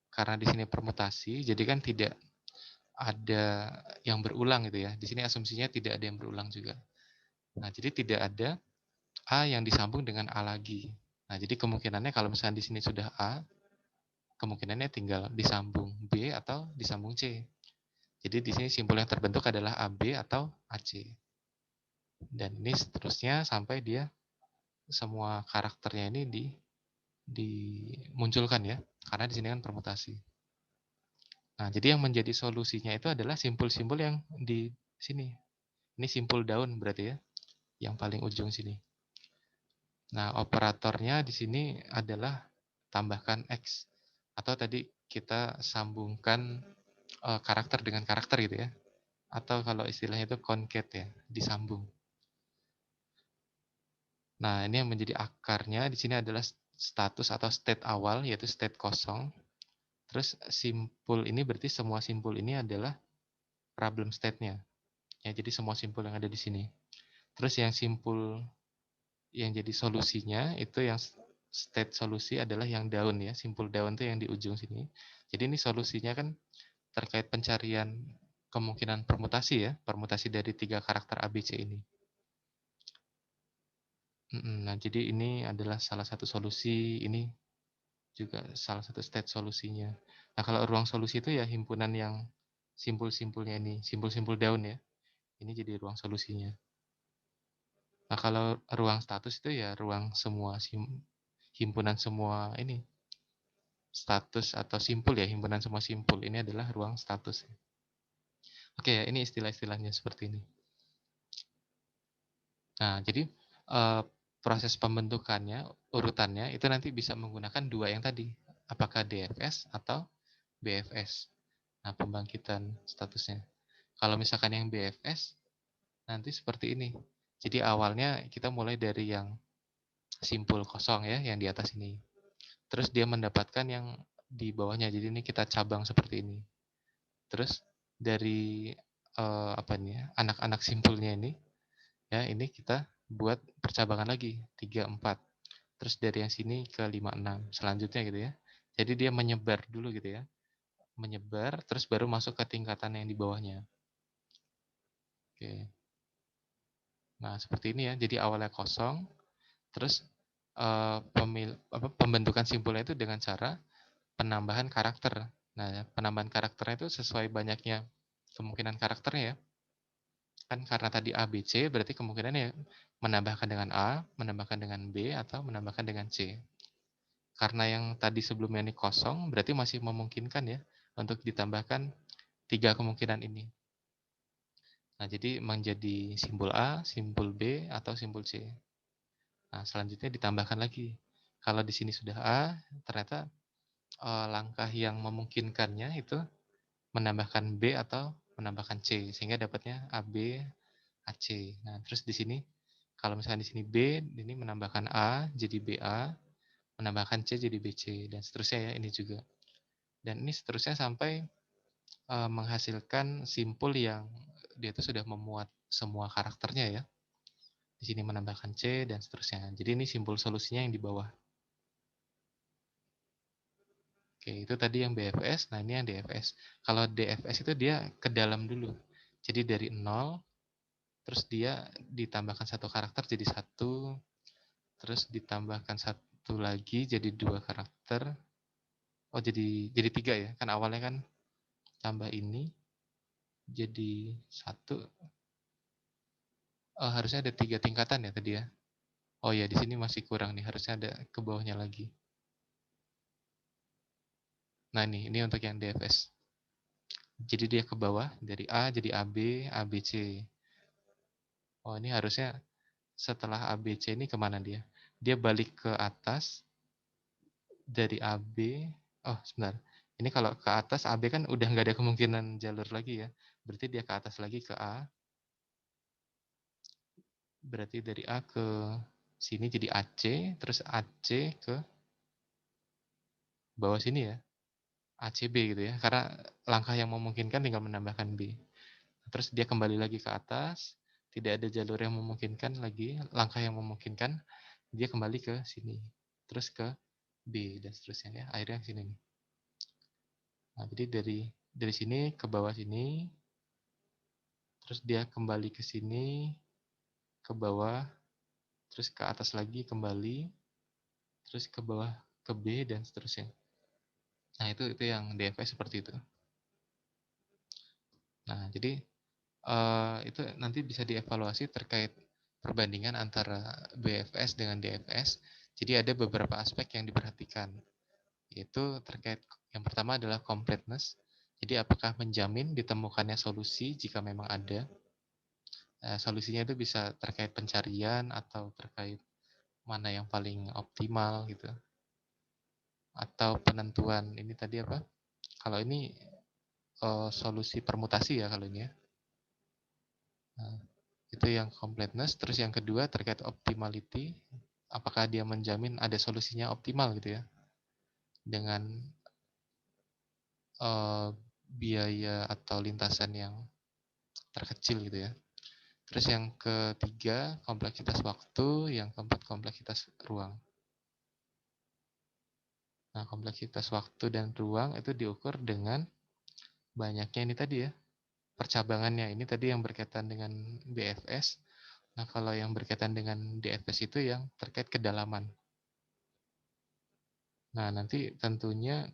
Karena di sini permutasi, jadi kan tidak ada yang berulang gitu ya. Di sini asumsinya tidak ada yang berulang juga. Nah, jadi tidak ada A yang disambung dengan A lagi. Nah, jadi kemungkinannya kalau misalnya di sini sudah A, kemungkinannya tinggal disambung B atau disambung C. Jadi di sini simpul yang terbentuk adalah AB atau AC. Dan ini seterusnya sampai dia semua karakternya ini dimunculkan ya. Karena di sini kan permutasi. Nah, jadi yang menjadi solusinya itu adalah simpul-simpul yang di sini. Ini simpul daun berarti ya, yang paling ujung sini. Nah, operatornya di sini adalah tambahkan X. Atau tadi kita sambungkan karakter dengan karakter gitu ya. Atau kalau istilahnya itu concat ya, disambung. Nah, ini yang menjadi akarnya di sini adalah status atau state awal, yaitu state kosong. Terus simpul ini berarti semua simpul ini adalah problem state-nya. Ya, jadi semua simpul yang ada di sini. Terus yang simpul yang jadi solusinya itu yang state solusi adalah yang daun ya. Simpul daun itu yang di ujung sini. Jadi ini solusinya kan terkait pencarian kemungkinan permutasi ya. Permutasi dari 3 karakter ABC ini. Nah, jadi ini adalah salah satu solusi, ini juga salah satu state solusinya. Nah, kalau ruang solusi itu ya himpunan yang simpul-simpulnya ini, simpul-simpul daun ya. Ini jadi ruang solusinya. Nah, kalau ruang status itu ya ruang semua himpunan semua ini. Status atau simpul ya, himpunan semua simpul. Ini adalah ruang status. Oke ya, ini istilah-istilahnya seperti ini. Nah, jadi proses pembentukannya, urutannya itu nanti bisa menggunakan dua yang tadi. Apakah DFS atau BFS. Nah, pembangkitan statusnya. Kalau misalkan yang BFS, nanti seperti ini. Jadi awalnya kita mulai dari yang simpul kosong ya, yang di atas ini. Terus dia mendapatkan yang di bawahnya. Jadi ini kita cabang seperti ini. Terus dari apa nih ya, anak-anak simpulnya ini, Ya, ini kita buat percabangan lagi 3, 4. Terus dari yang sini ke 5, 6. Selanjutnya gitu ya. Jadi dia menyebar dulu gitu ya. Menyebar terus baru masuk ke tingkatan yang di bawahnya. Oke. Nah, seperti ini ya. Jadi awalnya kosong, terus pembentukan simpulnya itu dengan cara penambahan karakter. Nah, penambahan karakternya itu sesuai banyaknya kemungkinan karakternya ya. Kan karena tadi A, B, C, berarti kemungkinannya menambahkan dengan A, menambahkan dengan B, atau menambahkan dengan C. Karena yang tadi sebelumnya ini kosong, berarti masih memungkinkan ya untuk ditambahkan 3 kemungkinan ini. Nah, jadi menjadi simbol A, simbol B, atau simbol C. Nah, selanjutnya ditambahkan lagi. Kalau di sini sudah A, ternyata langkah yang memungkinkannya itu menambahkan B atau menambahkan C, sehingga dapatnya AB, AC. Nah, terus di sini, kalau misalnya di sini B, ini menambahkan A jadi BA, menambahkan C jadi BC, dan seterusnya ya, ini juga. Dan ini seterusnya sampai menghasilkan simpul yang dia itu sudah memuat semua karakternya ya. Di sini menambahkan C dan seterusnya. Jadi ini simpul solusinya yang di bawah. Oke, itu tadi yang BFS. Nah, ini yang DFS. Kalau DFS itu dia ke dalam dulu. Jadi dari 0, terus dia ditambahkan satu karakter jadi 1, terus ditambahkan satu lagi jadi 2 karakter. Oh, jadi 3 ya. Kan awalnya kan tambah ini jadi 1. Oh, harusnya ada 3 tingkatan ya tadi ya. Oh ya, di sini masih kurang nih, harusnya ada ke bawahnya lagi. Nah, ini untuk yang DFS. Jadi dia ke bawah, dari A jadi AB, ABC. Oh, ini harusnya setelah ABC ini kemana dia? Dia balik ke atas, dari AB. Oh, sebentar. Ini kalau ke atas, AB kan udah nggak ada kemungkinan jalur lagi ya. Berarti dia ke atas lagi ke A. Berarti dari A ke sini jadi AC, terus AC ke bawah sini ya. ACB gitu ya. Karena langkah yang memungkinkan tinggal menambahkan B. Terus dia kembali lagi ke atas, tidak ada jalur yang memungkinkan lagi, langkah yang memungkinkan, dia kembali ke sini. Terus ke B dan seterusnya ya. Akhirnya ke sini nih. Nah, jadi dari sini ke bawah sini, terus dia kembali ke sini, ke bawah, terus ke atas lagi kembali, terus ke bawah ke B dan seterusnya. Nah, itu yang DFS seperti itu. Nah, jadi itu nanti bisa dievaluasi terkait perbandingan antara BFS dengan DFS. Jadi ada beberapa aspek yang diperhatikan, yaitu terkait yang pertama adalah completeness. Jadi apakah menjamin ditemukannya solusi jika memang ada. Solusinya itu bisa terkait pencarian atau terkait mana yang paling optimal gitu. Atau penentuan ini tadi apa? Kalau ini solusi permutasi ya kalau ini ya. Nah, itu yang completeness. Terus yang kedua terkait optimality, apakah dia menjamin ada solusinya optimal gitu ya, dengan biaya atau lintasan yang terkecil gitu ya. Terus yang ketiga kompleksitas waktu, yang keempat kompleksitas ruang. Nah, kompleksitas waktu dan ruang itu diukur dengan banyaknya ini tadi ya, percabangannya. Ini tadi yang berkaitan dengan BFS. Nah, kalau yang berkaitan dengan DFS itu yang terkait kedalaman. Nah, nanti tentunya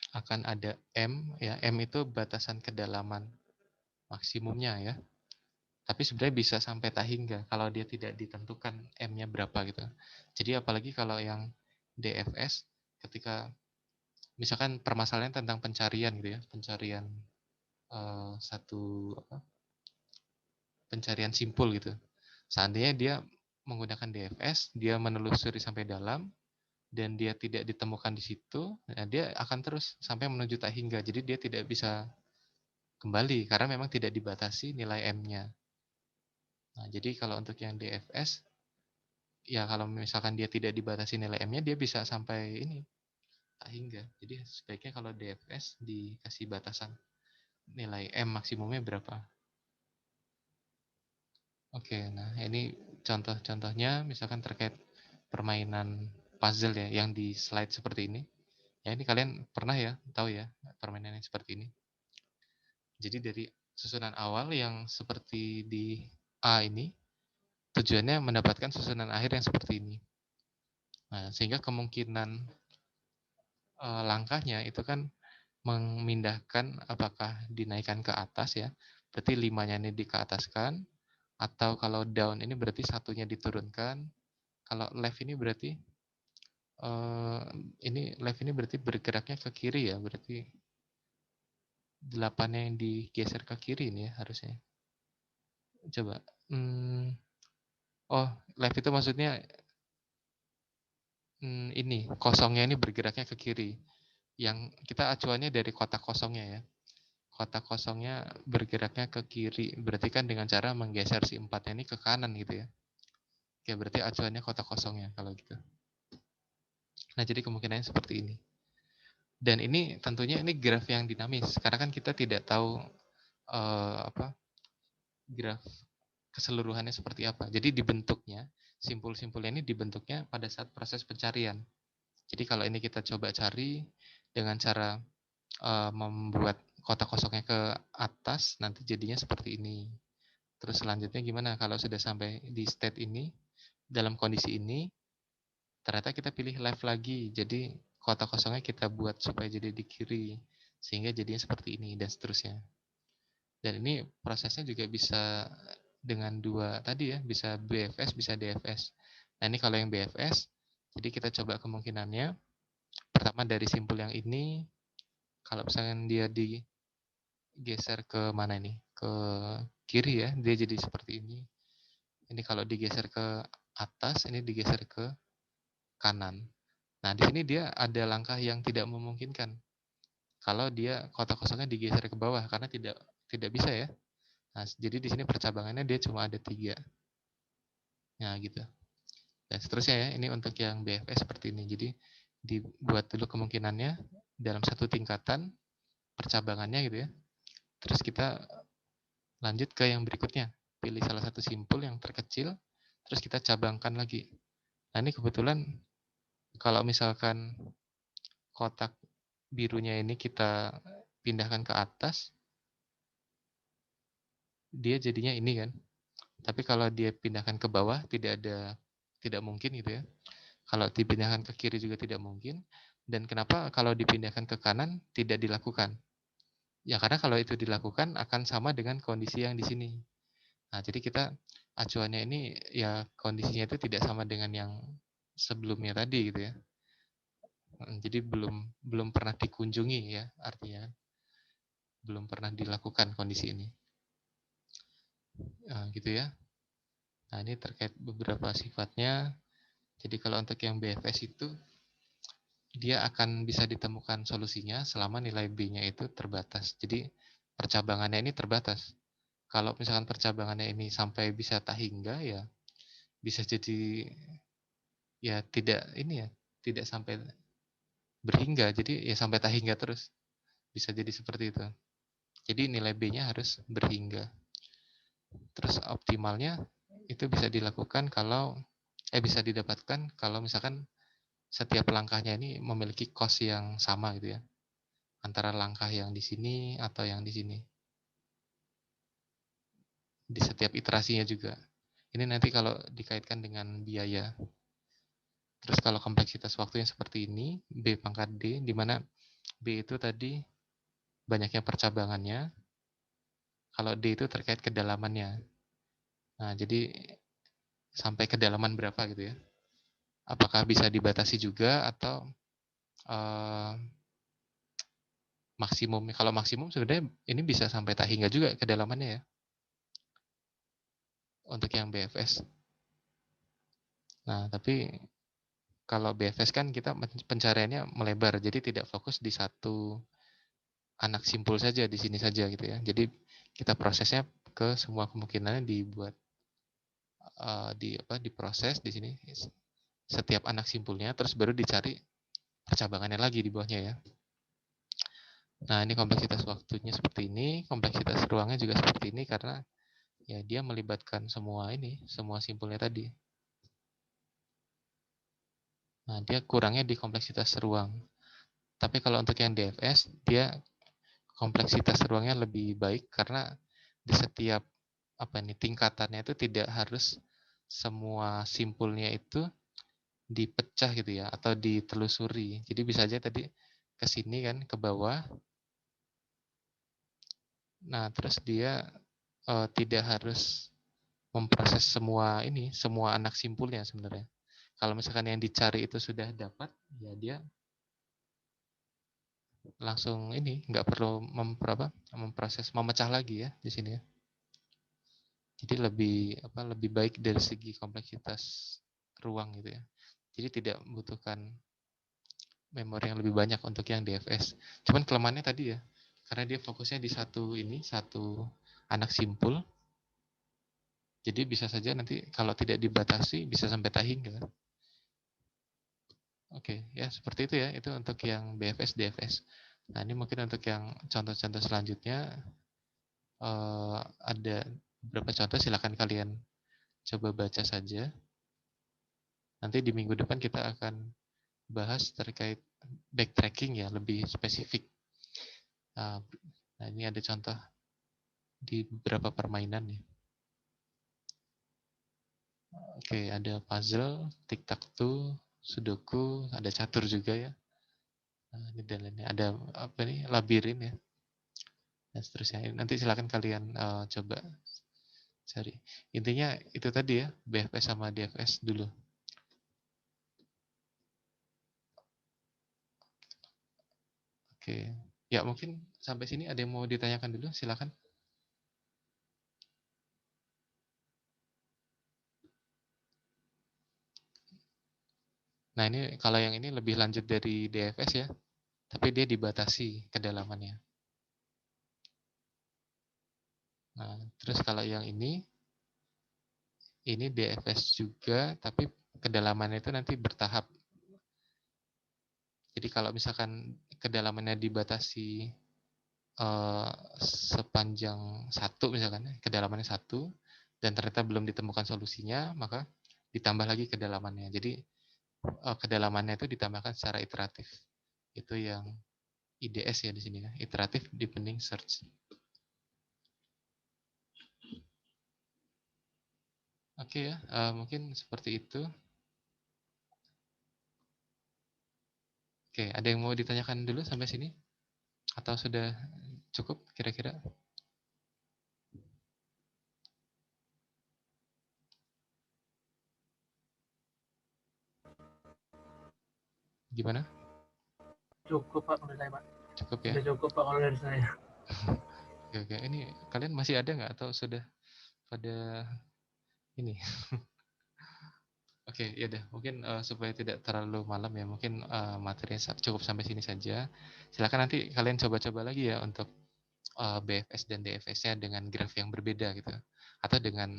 akan ada M, ya. M itu batasan kedalaman maksimumnya ya. Tapi sebenarnya bisa sampai tak hingga kalau dia tidak ditentukan M-nya berapa gitu. Jadi apalagi kalau yang DFS ketika misalkan permasalahan tentang pencarian gitu ya, pencarian pencarian simpul gitu. Seandainya dia menggunakan DFS, dia menelusuri sampai dalam, dan dia tidak ditemukan di situ, nah dia akan terus sampai menuju tak hingga. Jadi dia tidak bisa kembali karena memang tidak dibatasi nilai M-nya. Nah, jadi kalau untuk yang DFS, ya kalau misalkan dia tidak dibatasi nilai M-nya, dia bisa sampai ini tak hingga. Jadi sebaiknya kalau DFS dikasih batasan nilai M maksimumnya berapa. Oke, nah ini contoh-contohnya misalkan terkait permainan puzzle ya, yang di slide seperti ini. Ya ini kalian pernah ya, tahu ya, permainan yang seperti ini. Jadi dari susunan awal yang seperti di A ini, tujuannya mendapatkan susunan akhir yang seperti ini. Nah, sehingga kemungkinan langkahnya itu kan memindahkan apakah dinaikkan ke atas ya, berarti 5-nya ini dikeataskan, atau kalau down ini berarti 1-nya diturunkan, kalau left ini berarti left ini berarti bergeraknya ke kiri ya, berarti 8-nya yang digeser ke kiri ini ya harusnya. Coba. Oh, left itu maksudnya ini, kosongnya ini bergeraknya ke kiri. Yang kita acuannya dari kotak kosongnya ya. Kotak kosongnya bergeraknya ke kiri, berarti kan dengan cara menggeser si 4-nya ini ke kanan gitu ya. Oke, berarti acuannya kotak kosongnya kalau gitu. Nah, jadi kemungkinannya seperti ini. Dan ini tentunya ini graf yang dinamis, karena kan kita tidak tahu graf keseluruhannya seperti apa. Jadi dibentuknya, simpul-simpulnya ini dibentuknya pada saat proses pencarian. Jadi kalau ini kita coba cari dengan cara membuat kotak kosongnya ke atas, nanti jadinya seperti ini. Terus selanjutnya gimana kalau sudah sampai di state ini, dalam kondisi ini, ternyata kita pilih left lagi. Jadi kotak kosongnya kita buat supaya jadi di kiri, sehingga jadinya seperti ini, dan seterusnya. Dan ini prosesnya juga bisa dengan dua tadi ya, bisa BFS, bisa DFS. Nah ini kalau yang BFS, jadi kita coba kemungkinannya. Pertama dari simpul yang ini, kalau misalnya dia digeser ke mana ini? Ke kiri ya, dia jadi seperti ini. Ini kalau digeser ke atas, ini digeser ke kanan. Nah di sini dia ada langkah yang tidak memungkinkan. Kalau dia kotak kosongnya digeser ke bawah, karena tidak bisa ya. Nah, jadi di sini percabangannya dia cuma ada 3. Nah, gitu. Dan seterusnya ya, ini untuk yang BFS seperti ini. Jadi dibuat dulu kemungkinannya dalam satu tingkatan percabangannya gitu ya. Terus kita lanjut ke yang berikutnya. Pilih salah satu simpul yang terkecil, terus kita cabangkan lagi. Nah, ini kebetulan kalau misalkan kotak birunya ini kita pindahkan ke atas, dia jadinya ini kan. Tapi kalau dia pindahkan ke bawah tidak mungkin gitu ya. Kalau dipindahkan ke kiri juga tidak mungkin. Dan kenapa kalau dipindahkan ke kanan tidak dilakukan? Ya karena kalau itu dilakukan akan sama dengan kondisi yang di sini. Nah, jadi kita acuannya ini ya kondisinya itu tidak sama dengan yang sebelumnya tadi gitu ya. Jadi belum pernah dikunjungi ya artinya. Belum pernah dilakukan kondisi ini. Gitu ya. Nah, ini terkait beberapa sifatnya. Jadi kalau untuk yang BFS itu dia akan bisa ditemukan solusinya selama nilai B-nya itu terbatas. Jadi percabangannya ini terbatas. Kalau misalkan percabangannya ini sampai bisa tak hingga ya bisa jadi ya tidak sampai berhingga. Jadi ya sampai tak hingga terus. Bisa jadi seperti itu. Jadi nilai B-nya harus berhingga. Terus optimalnya itu bisa dilakukan bisa didapatkan kalau misalkan setiap langkahnya ini memiliki cost yang sama gitu ya. Antara langkah yang di sini atau yang di sini. Di setiap iterasinya juga. Ini nanti kalau dikaitkan dengan biaya. Terus kalau kompleksitas waktunya seperti ini, B pangkat D, di mana B itu tadi banyaknya percabangannya, kalau D itu terkait kedalamannya. Nah, jadi sampai kedalaman berapa gitu ya. Apakah bisa dibatasi juga atau maksimum? Kalau maksimum sebenarnya ini bisa sampai tak hingga juga kedalamannya ya. Untuk yang BFS. Nah, tapi kalau BFS kan kita pencariannya melebar, jadi tidak fokus di satu anak simpul saja di sini saja gitu ya. Jadi kita prosesnya ke semua kemungkinannya dibuat diproses di sini setiap anak simpulnya, terus baru dicari percabangannya lagi di bawahnya ya. Nah ini kompleksitas waktunya seperti ini, kompleksitas ruangnya juga seperti ini karena ya dia melibatkan semua simpulnya tadi. Nah, dia kurangnya di kompleksitas ruang. Tapi kalau untuk yang DFS, dia kompleksitas ruangnya lebih baik karena di setiap tingkatannya itu tidak harus semua simpulnya itu dipecah gitu ya atau ditelusuri. Jadi bisa aja tadi ke sini kan ke bawah. Nah, terus dia tidak harus memproses semua anak simpulnya sebenarnya. Kalau misalkan yang dicari itu sudah dapat, ya dia langsung nggak perlu memproses memecah lagi ya di sini ya. Jadi lebih baik dari segi kompleksitas ruang gitu ya. Jadi tidak membutuhkan memori yang lebih banyak untuk yang DFS. Cuman kelemahannya tadi ya, karena dia fokusnya di satu anak simpul. Jadi bisa saja nanti kalau tidak dibatasi bisa sampai tahing gitu. Oke, ya seperti itu ya. Itu untuk yang BFS DFS. Nah, ini mungkin untuk yang contoh-contoh selanjutnya ada beberapa contoh, silakan kalian coba baca saja. Nanti di minggu depan kita akan bahas terkait backtracking ya, lebih spesifik. Nah, ini ada contoh di beberapa permainan ya. Oke, ada puzzle, tic-tac-toe, sudoku, ada catur juga ya. Nah, ini dan lainnya. Ada labirin ya. Dan seterusnya. Nanti silakan kalian coba cari. Intinya itu tadi ya, BFS sama DFS dulu. Oke. Ya, mungkin sampai sini ada yang mau ditanyakan dulu, silakan. Nah, ini kalau yang ini lebih lanjut dari DFS ya, tapi dia dibatasi kedalamannya. Nah, terus kalau yang ini DFS juga, tapi kedalamannya itu nanti bertahap. Jadi kalau misalkan kedalamannya dibatasi sepanjang 1 misalkan, kedalamannya 1, dan ternyata belum ditemukan solusinya, maka ditambah lagi kedalamannya. Jadi kedalamannya itu ditambahkan secara iteratif. Itu yang IDS ya di sini ya, iteratif deepening search. Oke ya, mungkin seperti itu. Oke, ada yang mau ditanyakan dulu sampai sini? Atau sudah cukup kira-kira? Gimana? Cukup Pak menurut saya Pak. Cukup ya? Sudah cukup Pak kalau dari saya. Oke. Ini kalian masih ada nggak atau sudah pada ini? Oke, ya udah. Mungkin supaya tidak terlalu malam ya, mungkin materinya cukup sampai sini saja. Silakan nanti kalian coba-coba lagi ya untuk BFS dan DFS-nya dengan graf yang berbeda gitu, atau dengan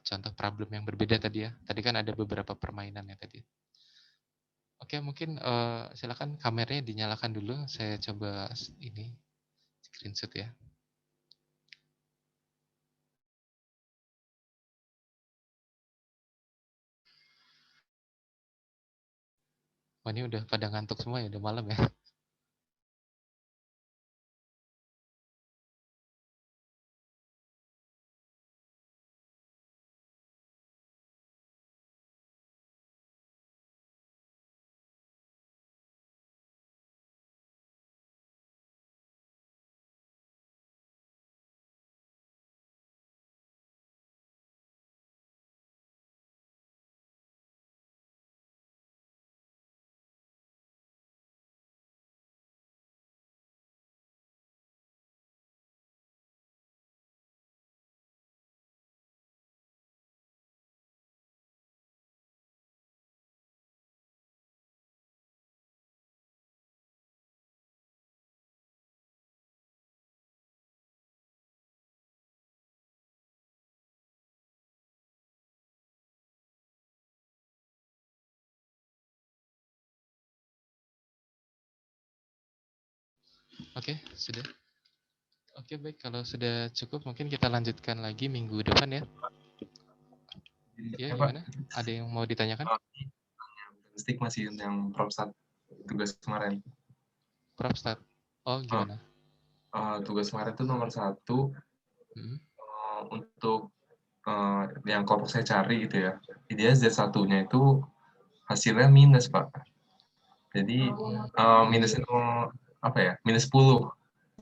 contoh problem yang berbeda tadi ya. Tadi kan ada beberapa permainan ya tadi. Oke, mungkin silakan kameranya dinyalakan dulu. Saya coba ini screenshot ya. Wah, ini udah pada ngantuk semua ya, udah malam ya. Oke, sudah. Oke, baik. Kalau sudah cukup, mungkin kita lanjutkan lagi minggu depan ya. Ya, gimana? Ada yang mau ditanyakan? Stik masih yang Propstat tugas kemarin. Propstat. Oh, gimana? Tugas kemarin itu nomor 1 untuk yang kelompok saya cari gitu ya. Idealnya Z1-nya itu hasilnya minus, Pak. Jadi minusnya apa ya? Minus 10.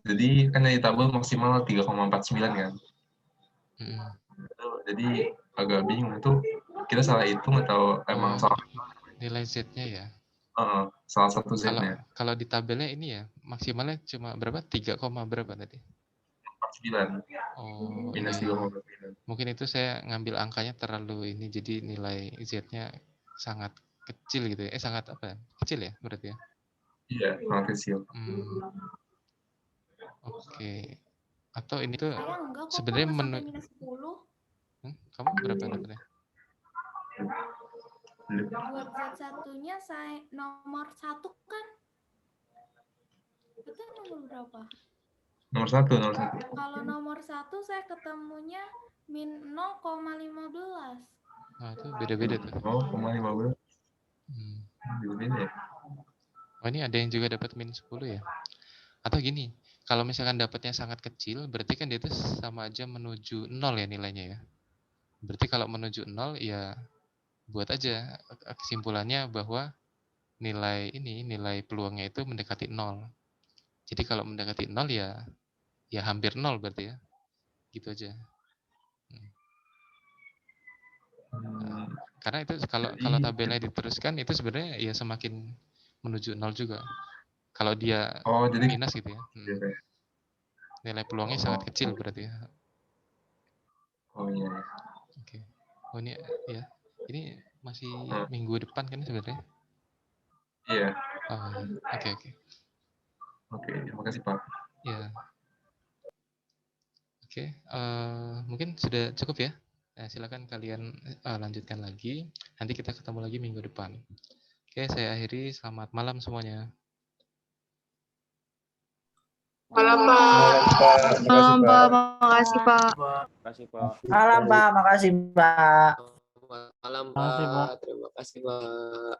Jadi kan dari tabel maksimal 3,49 kan. Jadi agak bingung itu kita salah hitung atau emang salah nilai Z-nya ya. Salah satu Z-nya. Kalau di tabelnya ini ya maksimalnya cuma berapa? 3, berapa tadi? 49. Oh, minus iya. 3,49. Mungkin itu saya ngambil angkanya terlalu ini, jadi nilai Z-nya sangat kecil gitu ya. Sangat apa ya? Kecil ya berarti ya? Iya, sangat kecil. Oke. Atau ini tuh saya enggak kok sebenarnya minus 10. Kamu berapa dapatnya? Buat Z1-nya saya nomor 1 kan? Itu nomor berapa? Nomor 1. Kalau nomor 1 saya ketemunya min 0,15. Nah, itu beda-beda tuh. 0,15. Beda-beda ya? Oh, ini ada yang juga dapat min 10 ya? Atau gini, kalau misalkan dapatnya sangat kecil, berarti kan dia itu sama aja menuju 0 ya nilainya ya. Berarti kalau menuju 0 ya buat aja kesimpulannya bahwa nilai peluangnya itu mendekati 0. Jadi kalau mendekati 0 ya hampir 0 berarti ya. Gitu aja. Karena itu kalau tabelnya diteruskan itu sebenarnya ya semakin menuju 0 juga. Kalau dia minus gitu ya. Nilai peluangnya sangat kecil berarti ya. Oh iya. Oke. Oh ini ya. Ini masih minggu depan kan sebenarnya? Iya. Oke. Oke, terima kasih Pak. Ya. Oke, mungkin sudah cukup ya. Nah, silakan kalian lanjutkan lagi. Nanti kita ketemu lagi minggu depan. Oke, saya akhiri. Selamat malam semuanya. Malam Pak. Malam Pak. Makasih Pak. Makasih Pak. Malam Pak. Makasih Pak. Malam Pak. Terima kasih Pak.